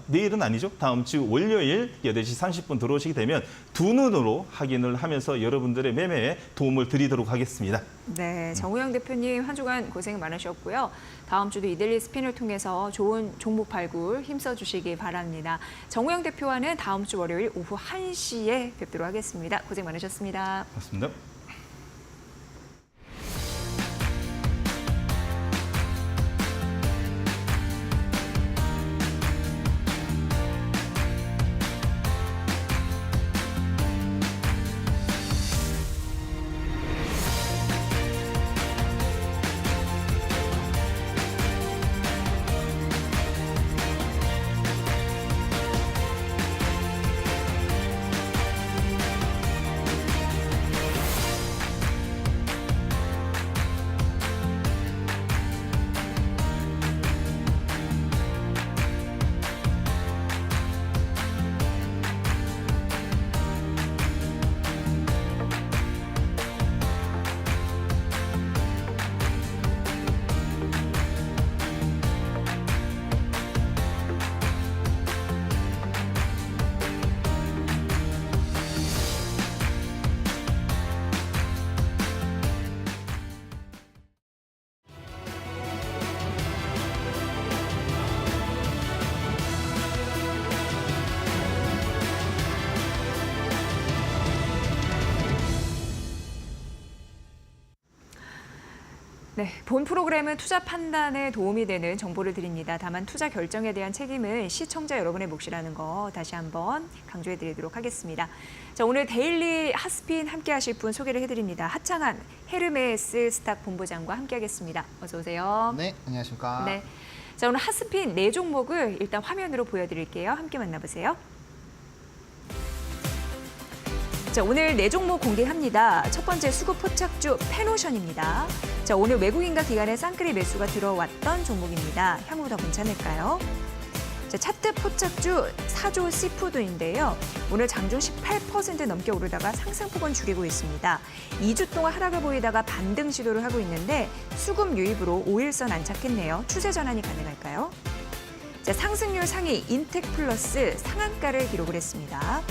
내일은 아니죠. 다음 주 월요일 8시 30분 들어오시게 되면 두 눈으로 확인을 하면서 여러분들의 매매에 도움을 드리도록 하겠습니다. 네, 정우영 대표님 한 주간 고생 많으셨고요. 다음 주도 이데일리 스핀을 통해서 좋은 종목 발굴 힘써주시기 바랍니다. 정우영 대표와는 다음 주 월요일 오후 1시에 뵙도록 하겠습니다. 고생 많으셨습니다. 맞습니다. 네, 본 프로그램은 투자 판단에 도움이 되는 정보를 드립니다. 다만 투자 결정에 대한 책임은 시청자 여러분의 몫이라는 거 다시 한번 강조해 드리도록 하겠습니다. 자, 오늘 데일리 핫스핀 함께 하실 분 소개를 해드립니다. 하창한 헤르메스 스탁 본부장과 함께 하겠습니다. 어서 오세요. 네, 안녕하십니까. 네. 자, 오늘 핫스핀 4종목을 일단 화면으로 보여드릴게요. 함께 만나보세요. 자, 오늘 4종목 공개합니다. 첫 번째 수급 포착주 페노션입니다. 자, 오늘 외국인과 기관의 쌍끌이 매수가 들어왔던 종목입니다. 향후 더 괜찮을까요? 자, 차트 포착주 사조 시푸드인데요. 오늘 장중 18% 넘게 오르다가 상승폭은 줄이고 있습니다. 2주 동안 하락을 보이다가 반등 시도를 하고 있는데 수급 유입으로 5일선 안착했네요. 추세 전환이 가능할까요? 자, 상승률 상위 인텍플러스 상한가를 기록을 했습니다.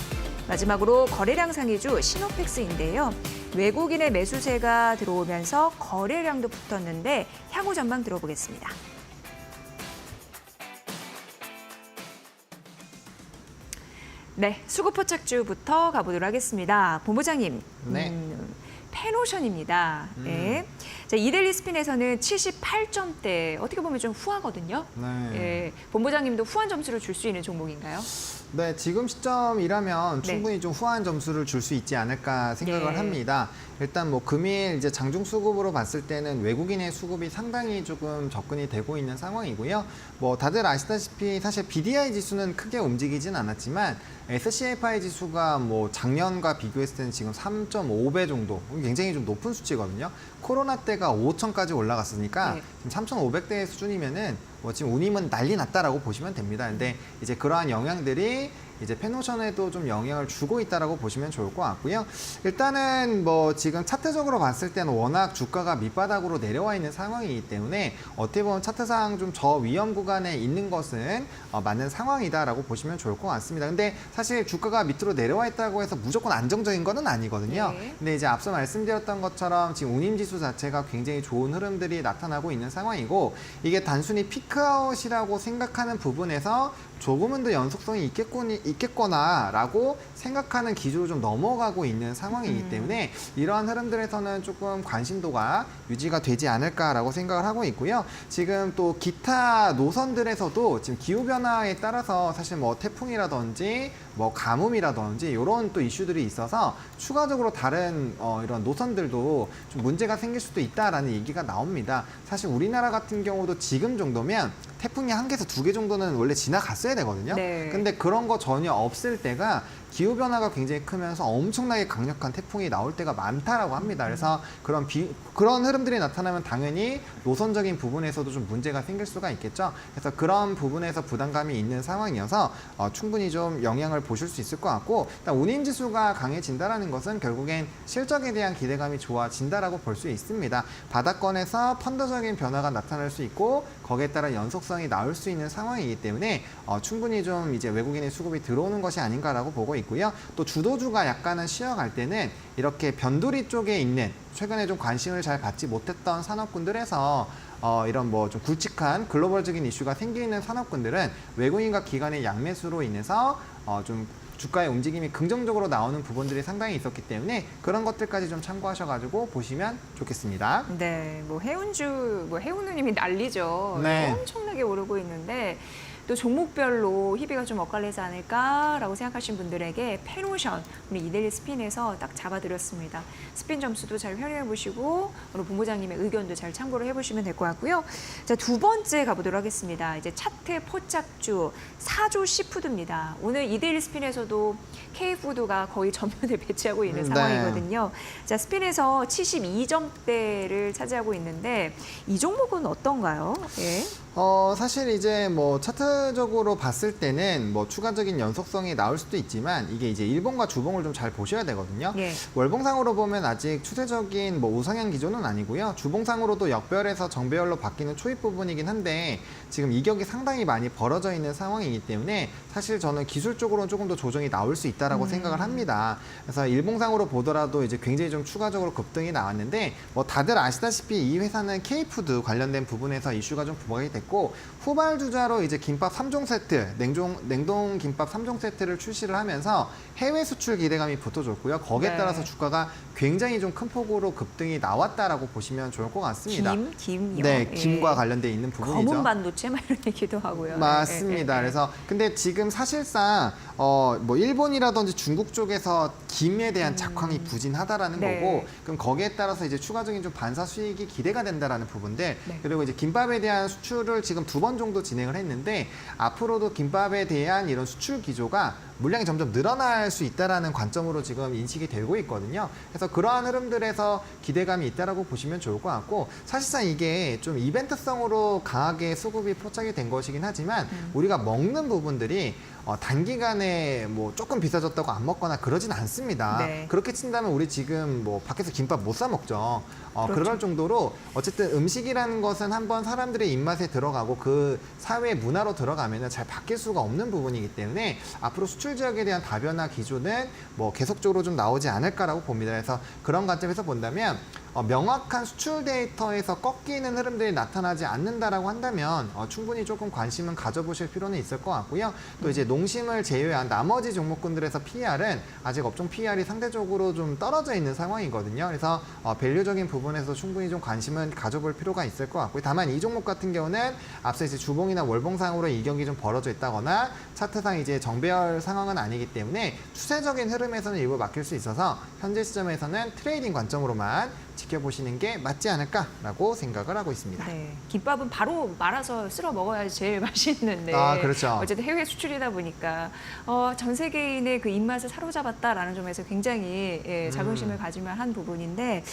마지막으로 거래량 상위주 시노펙스인데요. 외국인의 매수세가 들어오면서 거래량도 붙었는데 향후 전망 들어보겠습니다. 네, 수급포착주부터 가보도록 하겠습니다. 본부장님, 네. 페노션입니다. 네. 자, 이데일리 스핀에서는 78점대, 어떻게 보면 좀 후하거든요. 네. 예, 본부장님도 후한 점수를 줄 수 있는 종목인가요? 네, 지금 시점이라면 네. 충분히 좀 후한 점수를 줄 수 있지 않을까 생각을 네. 합니다. 일단 뭐 금일 이제 장중 수급으로 봤을 때는 외국인의 수급이 상당히 조금 접근이 되고 있는 상황이고요. 뭐 다들 아시다시피 사실 BDI 지수는 크게 움직이진 않았지만 SCFI 지수가 뭐 작년과 비교했을 때는 지금 3.5배 정도, 굉장히 좀 높은 수치거든요. 코로나 때가 5천까지 올라갔으니까 네. 지금 3,500대 수준이면은 뭐 지금 운임은 난리 났다라고 보시면 됩니다. 근데 이제 그러한 영향들이 이제 페노션에도 좀 영향을 주고 있다라고 보시면 좋을 것 같고요. 일단은 뭐 지금 차트적으로 봤을 때는 워낙 주가가 밑바닥으로 내려와 있는 상황이기 때문에 어떻게 보면 차트상 좀 저위험 구간에 있는 것은 맞는 상황이다라고 보시면 좋을 것 같습니다. 근데 사실 주가가 밑으로 내려와 있다고 해서 무조건 안정적인 거는 아니거든요. 네. 근데 이제 앞서 말씀드렸던 것처럼 지금 운임지수 자체가 굉장히 좋은 흐름들이 나타나고 있는 상황이고 이게 단순히 피크아웃이라고 생각하는 부분에서 조금은 더 연속성이 있겠거나라고 생각하는 기조로 좀 넘어가고 있는 상황이기 때문에 이러한 흐름들에서는 조금 관심도가 유지가 되지 않을까라고 생각을 하고 있고요. 지금 또 기타 노선들에서도 지금 기후변화에 따라서 사실 뭐 태풍이라든지 뭐 가뭄이라든지 이런 또 이슈들이 있어서 추가적으로 다른 이런 노선들도 좀 문제가 생길 수도 있다라는 얘기가 나옵니다. 사실 우리나라 같은 경우도 지금 정도면 태풍이 1개에서 2개 정도는 원래 지나갔어야 되거든요. 네. 근데 그런 거 전혀 없을 때가 기후변화가 굉장히 크면서 엄청나게 강력한 태풍이 나올 때가 많다라고 합니다. 그래서 그런 흐름들이 나타나면 당연히 노선적인 부분에서도 좀 문제가 생길 수가 있겠죠. 그래서 그런 부분에서 부담감이 있는 상황이어서 충분히 좀 영향을 보실 수 있을 것 같고 일단 운임지수가 강해진다는 것은 결국엔 실적에 대한 기대감이 좋아진다라고 볼 수 있습니다. 바닥권에서 펀드적인 변화가 나타날 수 있고 거기에 따라 연속성이 나올 수 있는 상황이기 때문에 충분히 좀 이제 외국인의 수급이 들어오는 것이 아닌가라고 보고 있고요. 또 주도주가 약간은 쉬어갈 때는 이렇게 변두리 쪽에 있는 최근에 좀 관심을 잘 받지 못했던 산업군들에서 이런 뭐 좀 굵직한 글로벌적인 이슈가 생기는 산업군들은 외국인과 기관의 양매수로 인해서 좀 주가의 움직임이 긍정적으로 나오는 부분들이 상당히 있었기 때문에 그런 것들까지 좀 참고하셔가지고 보시면 좋겠습니다. 네, 뭐 해운주, 뭐 해운누님이 난리죠. 네. 엄청나게 오르고 있는데 또 종목별로 희비가 좀 엇갈리지 않을까라고 생각하신 분들에게 페노션 우리 이데일리 스핀에서 딱 잡아드렸습니다. 스핀 점수도 잘 활용해 보시고 오늘 본부장님의 의견도 잘 참고를 해보시면 될 것 같고요. 자, 두 번째 가보도록 하겠습니다. 이제 차트 포착주 사조 시푸드입니다. 오늘 이데일리 스핀에서도 K푸드가 거의 전면을 배치하고 있는 네. 상황이거든요. 자, 스핀에서 72점대를 차지하고 있는데 이 종목은 어떤가요? 예. 사실 이제 뭐 차트적으로 봤을 때는 뭐 추가적인 연속성이 나올 수도 있지만 이게 이제 일봉과 주봉을 좀 잘 보셔야 되거든요. 예. 월봉상으로 보면 아직 추세적인 뭐 우상향 기조는 아니고요. 주봉상으로도 역별에서 정배열로 바뀌는 초입 부분이긴 한데 지금 이격이 상당히 많이 벌어져 있는 상황이기 때문에 사실 저는 기술적으로는 조금 더 조정이 나올 수 있다라고 생각을 합니다. 그래서 일봉상으로 보더라도 이제 굉장히 좀 추가적으로 급등이 나왔는데 뭐 다들 아시다시피 이 회사는 K푸드 관련된 부분에서 이슈가 좀 부각이 됐고 후발주자로 이제 김밥 3종 세트, 냉동 김밥 3종 세트를 출시를 하면서 해외 수출 기대감이 붙어줬고요. 거기에 네. 따라서 주가가 굉장히 좀 큰 폭으로 급등이 나왔다라고 보시면 좋을 것 같습니다. 김이요. 네, 예. 김과 관련돼 있는 부분이죠. 검은 반도체 막 이런 얘기도 하고요. 맞습니다. 예. 그래서 근데 지금 사실상 뭐 일본이라든지 중국 쪽에서 김에 대한 작황이 부진하다라는 네. 거고 그럼 거기에 따라서 이제 추가적인 좀 반사 수익이 기대가 된다라는 부분들 네. 그리고 이제 김밥에 대한 수출을 지금 2번 정도 진행을 했는데 앞으로도 김밥에 대한 이런 수출 기조가 물량이 점점 늘어날 수 있다라는 관점으로 지금 인식이 되고 있거든요. 그래서 그러한 흐름들에서 기대감이 있다라고 보시면 좋을 것 같고 사실상 이게 좀 이벤트성으로 강하게 수급이 포착이 된 것이긴 하지만 우리가 먹는 부분들이 단기간에 뭐 조금 비싸졌다고 안 먹거나 그러진 않습니다. 네. 그렇게 친다면 우리 지금 뭐 밖에서 김밥 못 사 먹죠. 그렇죠. 그럴 정도로 어쨌든 음식이라는 것은 한번 사람들의 입맛에 들어가고 그 사회 문화로 들어가면 잘 바뀔 수가 없는 부분이기 때문에 앞으로 수출 지역에 대한 다변화 기조는 뭐 계속적으로 좀 나오지 않을까라고 봅니다. 그래서 그런 관점에서 본다면 명확한 수출 데이터에서 꺾이는 흐름들이 나타나지 않는다라고 한다면 충분히 조금 관심은 가져보실 필요는 있을 것 같고요. 또 이제 농심을 제외한 나머지 종목군들에서 PER은 아직 업종 PER이 상대적으로 좀 떨어져 있는 상황이거든요. 그래서 밸류적인 부분에서 충분히 좀 관심은 가져볼 필요가 있을 것 같고요. 다만 이 종목 같은 경우는 앞서 이제 주봉이나 월봉상으로 이격이 좀 벌어져 있다거나 차트상 이제 정배열 상황은 아니기 때문에 추세적인 흐름에서는 일부 맡길 수 있어서 현재 시점에서는 트레이딩 관점으로만 지켜보시는 게 맞지 않을까라고 생각을 하고 있습니다. 네, 김밥은 바로 말아서 쓸어 먹어야지 제일 맛있는데 그렇죠. 어쨌든 해외 수출이다 보니까 전 세계인의 그 입맛을 사로잡았다라는 점에서 굉장히 자긍심을 가지면 한 부분인데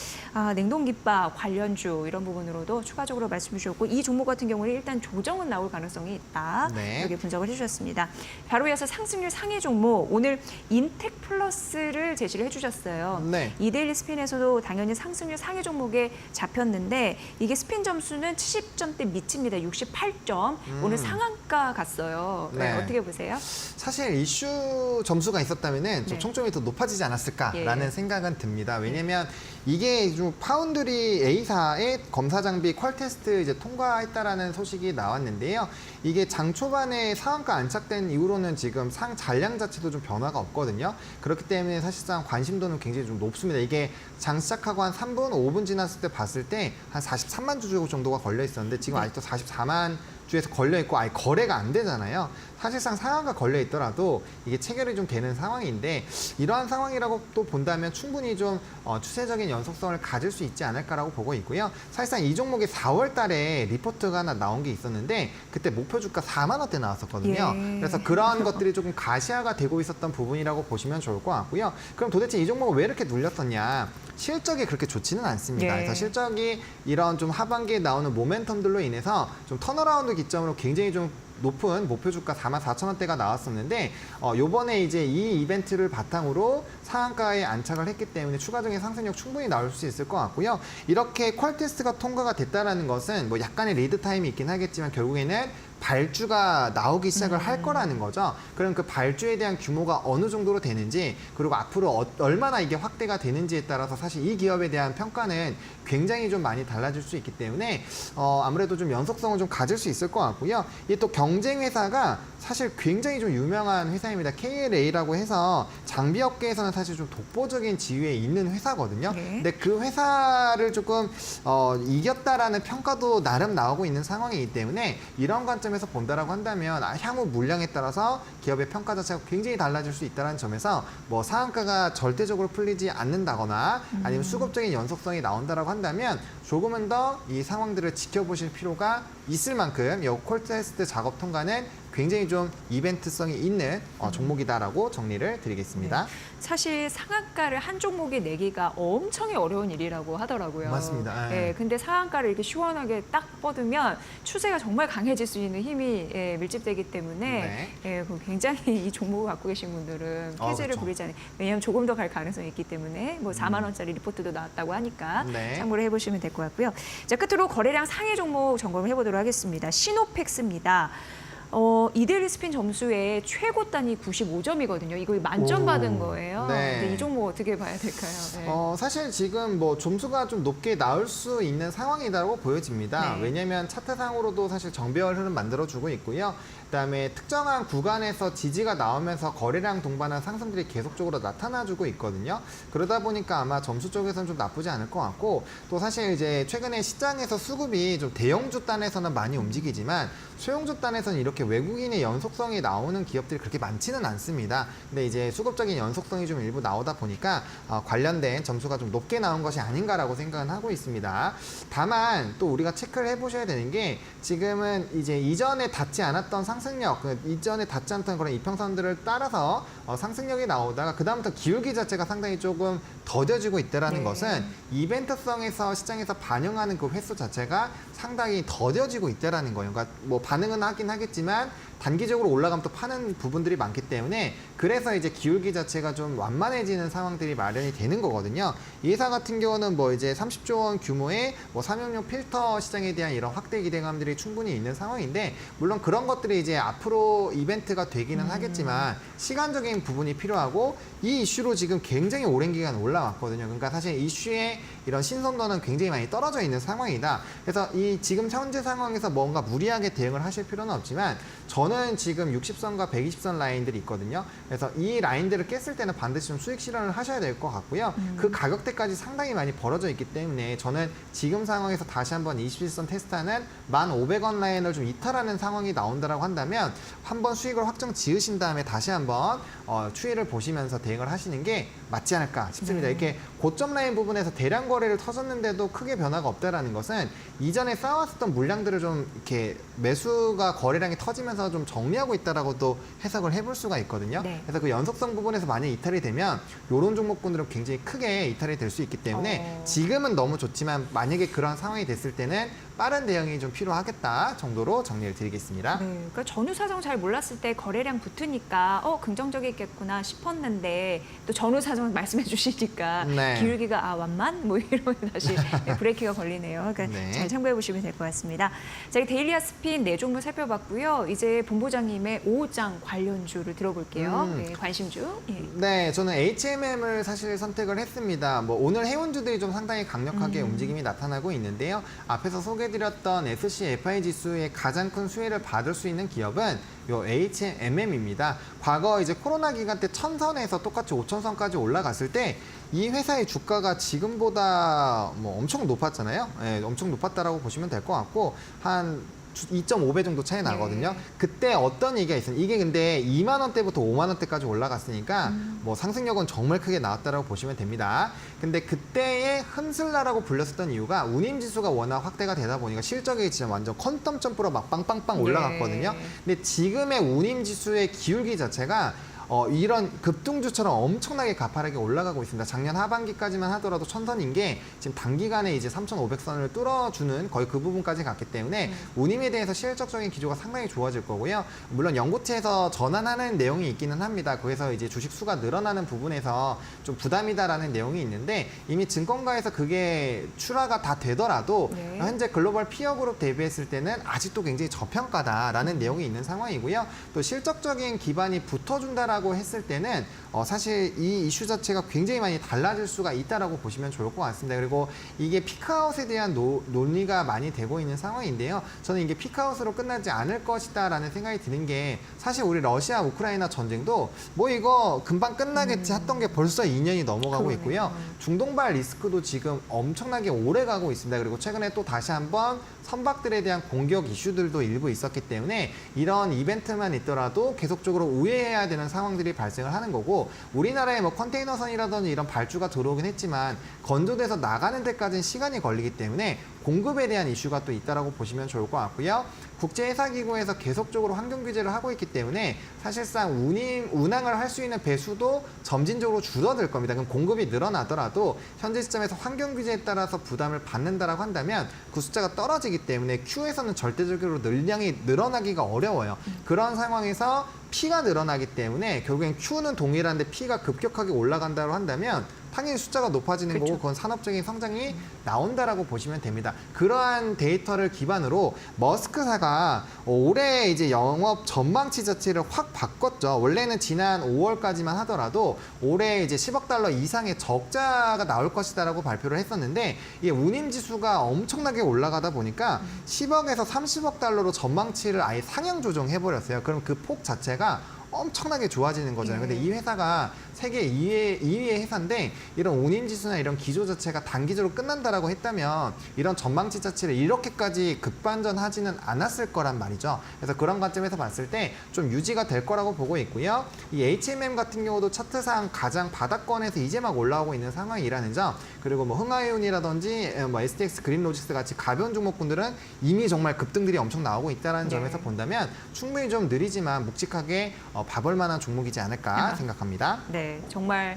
냉동김밥 관련주 이런 부분으로도 추가적으로 말씀 주셨고 이 종목 같은 경우는 일단 조정은 나올 가능성이 있다. 네. 이렇게 분석을 해주셨습니다. 바로 이어서 상승률 상위 종목 오늘 인텍플러스를 제시를 해주셨어요. 네. 이데일리 스핀에서도 당연히 상승률 상위 종목에 잡혔는데 이게 스핀 점수는 70점대 미칩니다. 68점. 오늘 상한가 갔어요. 네. 어떻게 보세요? 사실 이슈 점수가 있었다면은 좀 네. 총점이 더 높아지지 않았을까라는 예. 생각은 듭니다. 왜냐면 이게 좀 파운드리 A사의 검사 장비 퀄 테스트 이제 통과했다라는 소식이 나왔는데요. 이게 장 초반에 상한가 안착된 이후로는 지금 상 잔량 자체도 좀 변화가 없거든요. 그렇기 때문에 사실상 관심도는 굉장히 좀 높습니다. 이게 장 시작하고 한 3분, 5분 지났을 때 봤을 때 한 43만 주 정도가 걸려 있었는데 지금 네. 아직도 44만 주에서 걸려 있고 아예 거래가 안 되잖아요. 사실상 상한가 걸려 있더라도 이게 체결이 좀 되는 상황인데 이러한 상황이라고 또 본다면 충분히 좀 추세적인 연속성을 가질 수 있지 않을까라고 보고 있고요. 사실상 이 종목이 4월 달에 리포트가 하나 나온 게 있었는데 그때 목표 주가 4만 원대 나왔었거든요. 예. 그래서 그러한 것들이 조금 가시화가 되고 있었던 부분이라고 보시면 좋을 것 같고요. 그럼 도대체 이 종목을 왜 이렇게 눌렸었냐? 실적이 그렇게 좋지는 않습니다. 예. 그래서 실적이 이런 좀 하반기에 나오는 모멘텀들로 인해서 좀 턴어라운드 기점으로 굉장히 좀 높은 목표 주가 44,000원대가 나왔었는데 요번에 이제 이 이벤트를 바탕으로 상한가에 안착을 했기 때문에 추가적인 상승력 충분히 나올 수 있을 것 같고요. 이렇게 퀄 테스트가 통과가 됐다라는 것은 뭐 약간의 리드 타임이 있긴 하겠지만 결국에는 발주가 나오기 시작을 할 거라는 거죠. 그럼 그 발주에 대한 규모가 어느 정도로 되는지 그리고 앞으로 얼마나 이게 확대가 되는지에 따라서 사실 이 기업에 대한 평가는 굉장히 좀 많이 달라질 수 있기 때문에 아무래도 좀 연속성을 좀 가질 수 있을 것 같고요. 이게 또 경쟁 회사가 사실 굉장히 좀 유명한 회사입니다. KLA라고 해서 장비 업계에서는 사실 좀 독보적인 지위에 있는 회사거든요. 네. 근데 그 회사를 조금 이겼다라는 평가도 나름 나오고 있는 상황이기 때문에 이런 관점에서 본다라고 한다면 향후 물량에 따라서 기업의 평가 자체가 굉장히 달라질 수 있다는 점에서 뭐 상한가가 절대적으로 풀리지 않는다거나 아니면 수급적인 연속성이 나온다라고 한다면 조금은 더 이 상황들을 지켜보실 필요가 있을 만큼 이 콜테스트 작업 통과는 굉장히 좀 이벤트성이 있는 종목이다라고 정리를 드리겠습니다. 네. 사실 상한가를 한 종목에 내기가 엄청이 어려운 일이라고 하더라고요. 맞습니다. 예, 근데 상한가를 이렇게 시원하게 딱 뻗으면 추세가 정말 강해질 수 있는 힘이 밀집되기 때문에 그 굉장히 이 종목을 갖고 계신 분들은 쾌재를 그렇죠. 부리지 않아요. 왜냐하면 조금 더 갈 가능성이 있기 때문에 뭐 4만 원짜리 리포트도 나왔다고 하니까 네. 참고를 해보시면 될 것 같고요. 자, 끝으로 거래량 상위 종목 점검을 해보도록 하겠습니다. 시노팩스입니다. 이데일리 스핀 점수의 최고 단위 95점이거든요. 이거 만점 받은 거예요. 네. 근데 이 종목 어떻게 봐야 될까요? 네. 사실 지금 뭐 점수가 좀 높게 나올 수 있는 상황이라고 보여집니다. 네. 왜냐하면 차트상으로도 사실 정배열 흐름 만들어주고 있고요. 그다음에 특정한 구간에서 지지가 나오면서 거래량 동반한 상승들이 계속적으로 나타나주고 있거든요. 그러다 보니까 아마 점수 쪽에서는 좀 나쁘지 않을 것 같고 또 사실 이제 최근에 시장에서 수급이 좀 대형주 단에서는 많이 움직이지만 소형주 단에서는 이렇게 외국인의 연속성이 나오는 기업들이 그렇게 많지는 않습니다. 근데 이제 수급적인 연속성이 좀 일부 나오다 보니까 관련된 점수가 좀 높게 나온 것이 아닌가라고 생각은 하고 있습니다. 다만 또 우리가 체크를 해보셔야 되는 게 지금은 이제 이전에 닿지 않았던 상승력, 이전에 닿지 않던 그런 이평선들을 따라서 상승력이 나오다가 그다음부터 기울기 자체가 상당히 조금 더뎌지고 있다는 네. 것은 이벤트성에서 시장에서 반영하는 그 횟수 자체가 상당히 더뎌지고 있다는 거예요. 그러니까 뭐 반응은 하긴 하겠지만 단기적으로 올라가면 또 파는 부분들이 많기 때문에 그래서 이제 기울기 자체가 좀 완만해지는 상황들이 마련이 되는 거거든요. 이 회사 같은 경우는 뭐 이제 30조 원 규모의 뭐 삼용용 필터 시장에 대한 이런 확대 기대감들이 충분히 있는 상황인데 물론 그런 것들이 이제 앞으로 이벤트가 되기는 하겠지만 시간적인 부분이 필요하고 이 이슈로 지금 굉장히 오랜 기간 올라왔거든요. 그러니까 사실 이슈의 이런 신선도는 굉장히 많이 떨어져 있는 상황이다. 그래서 이 지금 현재 상황에서 뭔가 무리하게 대응을 하실 필요는 없지만 저는 지금 60선과 120선 라인들이 있거든요. 그래서 이 라인들을 깼을 때는 반드시 좀 수익 실현을 하셔야 될 것 같고요. 그 가격대까지 상당히 많이 벌어져 있기 때문에 저는 지금 상황에서 다시 한번 21선 테스트하는 1,500원 라인을 좀 이탈하는 상황이 나온다라고 한다면 한번 수익을 확정 지으신 다음에 다시 한번 추이를 보시면서 대응을 하시는 게 맞지 않을까 싶습니다. 이렇게 고점 라인 부분에서 대량 거래를 터졌는데도 크게 변화가 없다라는 것은 이전에 쌓아왔었던 물량들을 좀 이렇게 매수가 거래량이 터지면서 좀 정리하고 있다라고도 해석을 해볼 수가 있거든요. 네. 그래서 그 연속성 부분에서 만약 이탈이 되면 이런 종목군들은 굉장히 크게 이탈이 될 수 있기 때문에 지금은 너무 좋지만 만약에 그런 상황이 됐을 때는 빠른 대응이 좀 필요하겠다 정도로 정리를 드리겠습니다. 네, 그러니까 전후 사정 잘 몰랐을 때 거래량 붙으니까 긍정적이겠구나 싶었는데 또 전후 사정 말씀해 주시니까 네. 기울기가 완만 뭐 이러면 다시 브레이크가 걸리네요. 그러니까 네. 잘 참고해 보시면 될 것 같습니다. 자, 데일리아 스핀 네 종목 살펴봤고요. 이제 본부장님의 5장 관련주를 들어볼게요. 네, 관심주. 예. 네, 저는 HMM을 사실 선택을 했습니다. 뭐 오늘 해운주들이 좀 상당히 강력하게 움직임이 나타나고 있는데요. 앞에서 소개해드렸던 SCFI 지수의 가장 큰 수혜를 받을 수 있는 기업은 요 HMM입니다. 과거 이제 코로나 기간 때 1000선에서 똑같이 5000선까지 올라갔을 때 이 회사의 주가가 지금보다 뭐 엄청 높았잖아요. 네, 엄청 높았다라고 보시면 될 것 같고 한 2.5배 정도 차이 나거든요. 네. 그때 어떤 얘기가 있어요. 이게 근데 2만 원대부터 5만 원대까지 올라갔으니까 뭐 상승력은 정말 크게 나왔다라고 보시면 됩니다. 근데 그때의 흠슬라라고 불렸었던 이유가 운임지수가 워낙 확대가 되다 보니까 실적이 진짜 완전 퀀텀 점프로 막 빵빵빵 올라갔거든요. 네. 근데 지금의 운임지수의 기울기 자체가 이런 급등주처럼 엄청나게 가파르게 올라가고 있습니다. 작년 하반기까지만 하더라도 천선인 게 지금 단기간에 이제 3,500선을 뚫어주는 거의 그 부분까지 갔기 때문에 운임에 대해서 실질적인 기조가 상당히 좋아질 거고요. 물론 연구체에서 전환하는 내용이 있기는 합니다. 그래서 이제 주식 수가 늘어나는 부분에서 좀 부담이다라는 내용이 있는데 이미 증권가에서 그게 출하가 다 되더라도 네. 현재 글로벌 피어 그룹 대비했을 때는 아직도 굉장히 저평가다라는 내용이 있는 상황이고요. 또 실적적인 기반이 붙어준다라고 했을 때는 사실 이 이슈 자체가 굉장히 많이 달라질 수가 있다라고 보시면 좋을 것 같습니다. 그리고 이게 피크아웃에 대한 논의가 많이 되고 있는 상황인데요. 저는 이게 피크아웃으로 끝나지 않을 것이다라는 생각이 드는 게 사실 우리 러시아 우크라이나 전쟁도 뭐 이거 금방 끝나겠지 했던 게 벌써 2년이 넘어가고 그러네요. 있고요. 중동발 리스크도 지금 엄청나게 오래 가고 있습니다. 그리고 최근에 또 다시 한번 선박들에 대한 공격 이슈들도 일부 있었기 때문에 이런 이벤트만 있더라도 계속적으로 우회해야 되는 상황들이 발생을 하는 거고 우리나라에 뭐 컨테이너선이라든지 이런 발주가 들어오긴 했지만 건조돼서 나가는 데까지는 시간이 걸리기 때문에 공급에 대한 이슈가 또 있다라고 보시면 좋을 것 같고요. 국제해사기구에서 계속적으로 환경 규제를 하고 있기 때문에 사실상 운항을 할 수 있는 배수도 점진적으로 줄어들 겁니다. 그럼 공급이 늘어나더라도 현재 시점에서 환경 규제에 따라서 부담을 받는다라고 한다면 그 숫자가 떨어지기 때문에 Q에서는 절대적으로 물량이 늘어나기가 어려워요. 그런 상황에서 P가 늘어나기 때문에 결국엔 Q는 동일한데 P가 급격하게 올라간다고 한다면 당연히 숫자가 높아지는 그렇죠. 거고 그건 산업적인 성장이 나온다라고 보시면 됩니다. 그러한 데이터를 기반으로 머스크사가 올해 이제 영업 전망치 자체를 확 바꿨죠. 원래는 지난 5월까지만 하더라도 올해 이제 10억 달러 이상의 적자가 나올 것이다라고 발표를 했었는데 이게 운임 지수가 엄청나게 올라가다 보니까 10억에서 30억 달러로 전망치를 아예 상향 조정해 버렸어요. 그럼 그 폭 자체가 엄청나게 좋아지는 거잖아요. 근데 이 회사가 세계 2위의 회사인데 이런 운임지수나 이런 기조 자체가 단기적으로 끝난다라고 했다면 이런 전망치 자체를 이렇게까지 급반전하지는 않았을 거란 말이죠. 그래서 그런 관점에서 봤을 때 좀 유지가 될 거라고 보고 있고요. 이 HMM 같은 경우도 차트상 가장 바닥권에서 이제 막 올라오고 있는 상황이라는 점 그리고 뭐 흥하이온이라든지 뭐 STX 그린로직스 같이 가벼운 종목군들은 이미 정말 급등들이 엄청 나오고 있다는 점에서 본다면 충분히 좀 느리지만 묵직하게 봐볼 만한 종목이지 않을까 생각합니다. 네, 정말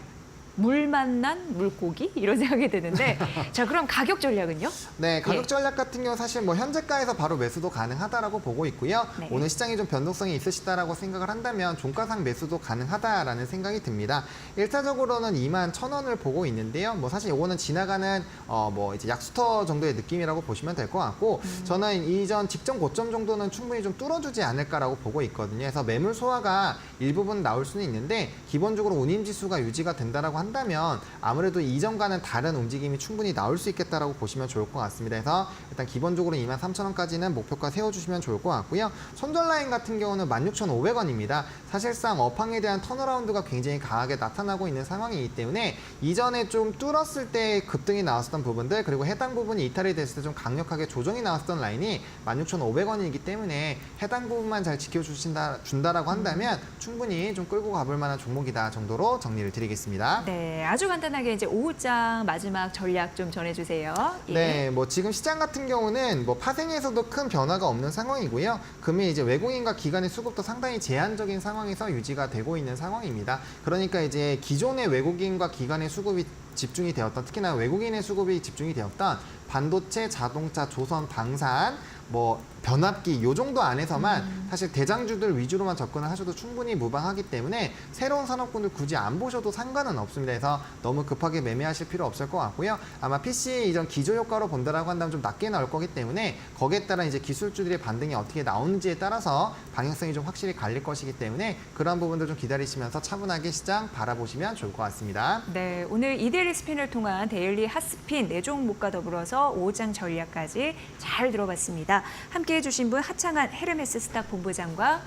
물 만난 물고기 이런 생각이 드는데 자 그럼 가격 전략은요? 네, 가격 전략 같은 경우 사실 뭐 현재가에서 바로 매수도 가능하다라고 보고 있고요. 네. 오늘 시장이 좀 변동성이 있으시다라고 생각을 한다면 종가상 매수도 가능하다라는 생각이 듭니다. 1차적으로는 21,000원을 보고 있는데요. 뭐 사실 이거는 지나가는 뭐 이제 약수터 정도의 느낌이라고 보시면 될 것 같고 저는 이전 직전 고점 정도는 충분히 좀 뚫어주지 않을까라고 보고 있거든요. 그래서 매물 소화가 일부분 나올 수는 있는데 기본적으로 운임 지수가 유지가 된다라고 한다면 아무래도 이전과는 다른 움직임이 충분히 나올 수 있겠다라고 보시면 좋을 것 같습니다. 그래서 일단 기본적으로 23,000원까지는 목표가 세워주시면 좋을 것 같고요. 손절 라인 같은 경우는 16,500원입니다. 사실상 업황에 대한 턴어라운드가 굉장히 강하게 나타나고 있는 상황이기 때문에 이전에 좀 뚫었을 때 급등이 나왔었던 부분들 그리고 해당 부분이 이탈이 됐을 때 좀 강력하게 조정이 나왔었던 라인이 16,500원이기 때문에 해당 부분만 잘 지켜준다라고 한다면 충분히 좀 끌고 가볼 만한 종목이다 정도로 정리를 드리겠습니다. 네, 아주 간단하게 이제 오후장 마지막 전략 좀 전해주세요. 예. 네, 뭐 지금 시장 같은 경우는 뭐 파생에서도 큰 변화가 없는 상황이고요. 금일 이제 외국인과 기관의 수급도 상당히 제한적인 상황에서 유지가 되고 있는 상황입니다. 그러니까 이제 기존의 외국인과 기관의 수급이 집중이 되었던 특히나 외국인의 수급이 집중이 되었던 반도체, 자동차, 조선, 방산, 뭐 변압기 요 정도 안에서만 사실 대장주들 위주로만 접근을 하셔도 충분히 무방하기 때문에 새로운 산업군들 굳이 안 보셔도 상관은 없습니다. 그래서 너무 급하게 매매하실 필요 없을 것 같고요. 아마 PC 이전 기조 효과로 본다라고 한다면 좀 낮게 나올 거기 때문에 거기에 따라 이제 기술주들의 반등이 어떻게 나오는지에 따라서 방향성이 좀 확실히 갈릴 것이기 때문에 그런 부분들 좀 기다리시면서 차분하게 시장 바라보시면 좋을 것 같습니다. 네, 오늘 이데일리 스핀을 통한 데일리 핫스핀 4종목과 더불어서 오후장 전략까지 잘 들어봤습니다. 함께해 주신 분 하창한 헤르메스 스탁 본부장과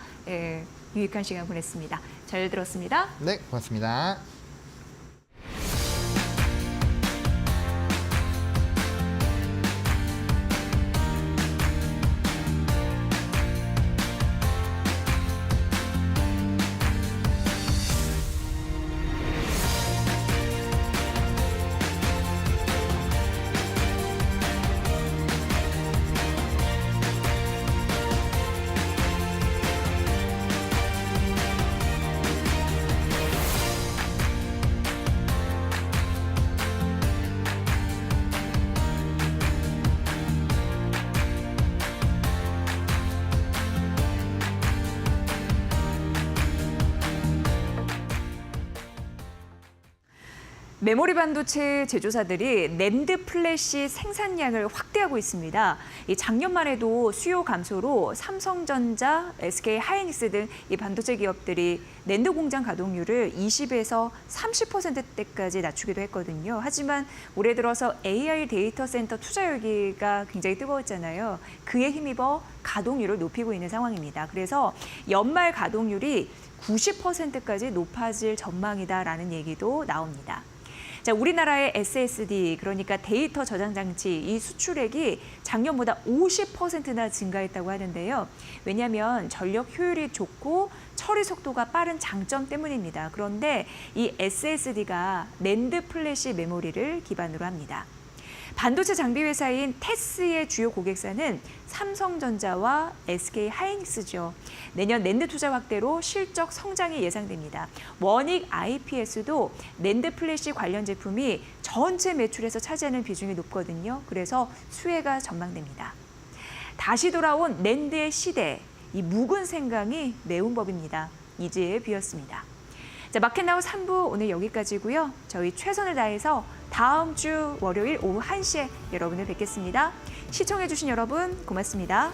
유익한 시간 보냈습니다. 잘 들었습니다. 네, 고맙습니다. 메모리 반도체 제조사들이 낸드 플래시 생산량을 확대하고 있습니다. 이 작년만 해도 수요 감소로 삼성전자, SK 하이닉스 등 이 반도체 기업들이 낸드 공장 가동률을 20에서 30%대까지 낮추기도 했거든요. 하지만 올해 들어서 AI 데이터 센터 투자 열기가 굉장히 뜨거웠잖아요. 그에 힘입어 가동률을 높이고 있는 상황입니다. 그래서 연말 가동률이 90%까지 높아질 전망이다라는 얘기도 나옵니다. 자, 우리나라의 SSD, 그러니까 데이터 저장 장치, 이 수출액이 작년보다 50%나 증가했다고 하는데요. 왜냐하면 전력 효율이 좋고 처리 속도가 빠른 장점 때문입니다. 그런데 이 SSD가 낸드 플래시 메모리를 기반으로 합니다. 반도체 장비 회사인 테스의 주요 고객사는 삼성전자와 SK 하이닉스죠. 내년 낸드 투자 확대로 실적 성장이 예상됩니다. 원익 IPS도 낸드 플래시 관련 제품이 전체 매출에서 차지하는 비중이 높거든요. 그래서 수혜가 전망됩니다. 다시 돌아온 낸드의 시대, 이 묵은 생강이 매운 법입니다. 이지혜 뷰였습니다. 자, 마켓나우 3부 오늘 여기까지고요. 저희 최선을 다해서 다음 주 월요일 오후 1시에 여러분을 뵙겠습니다. 시청해주신 여러분 고맙습니다.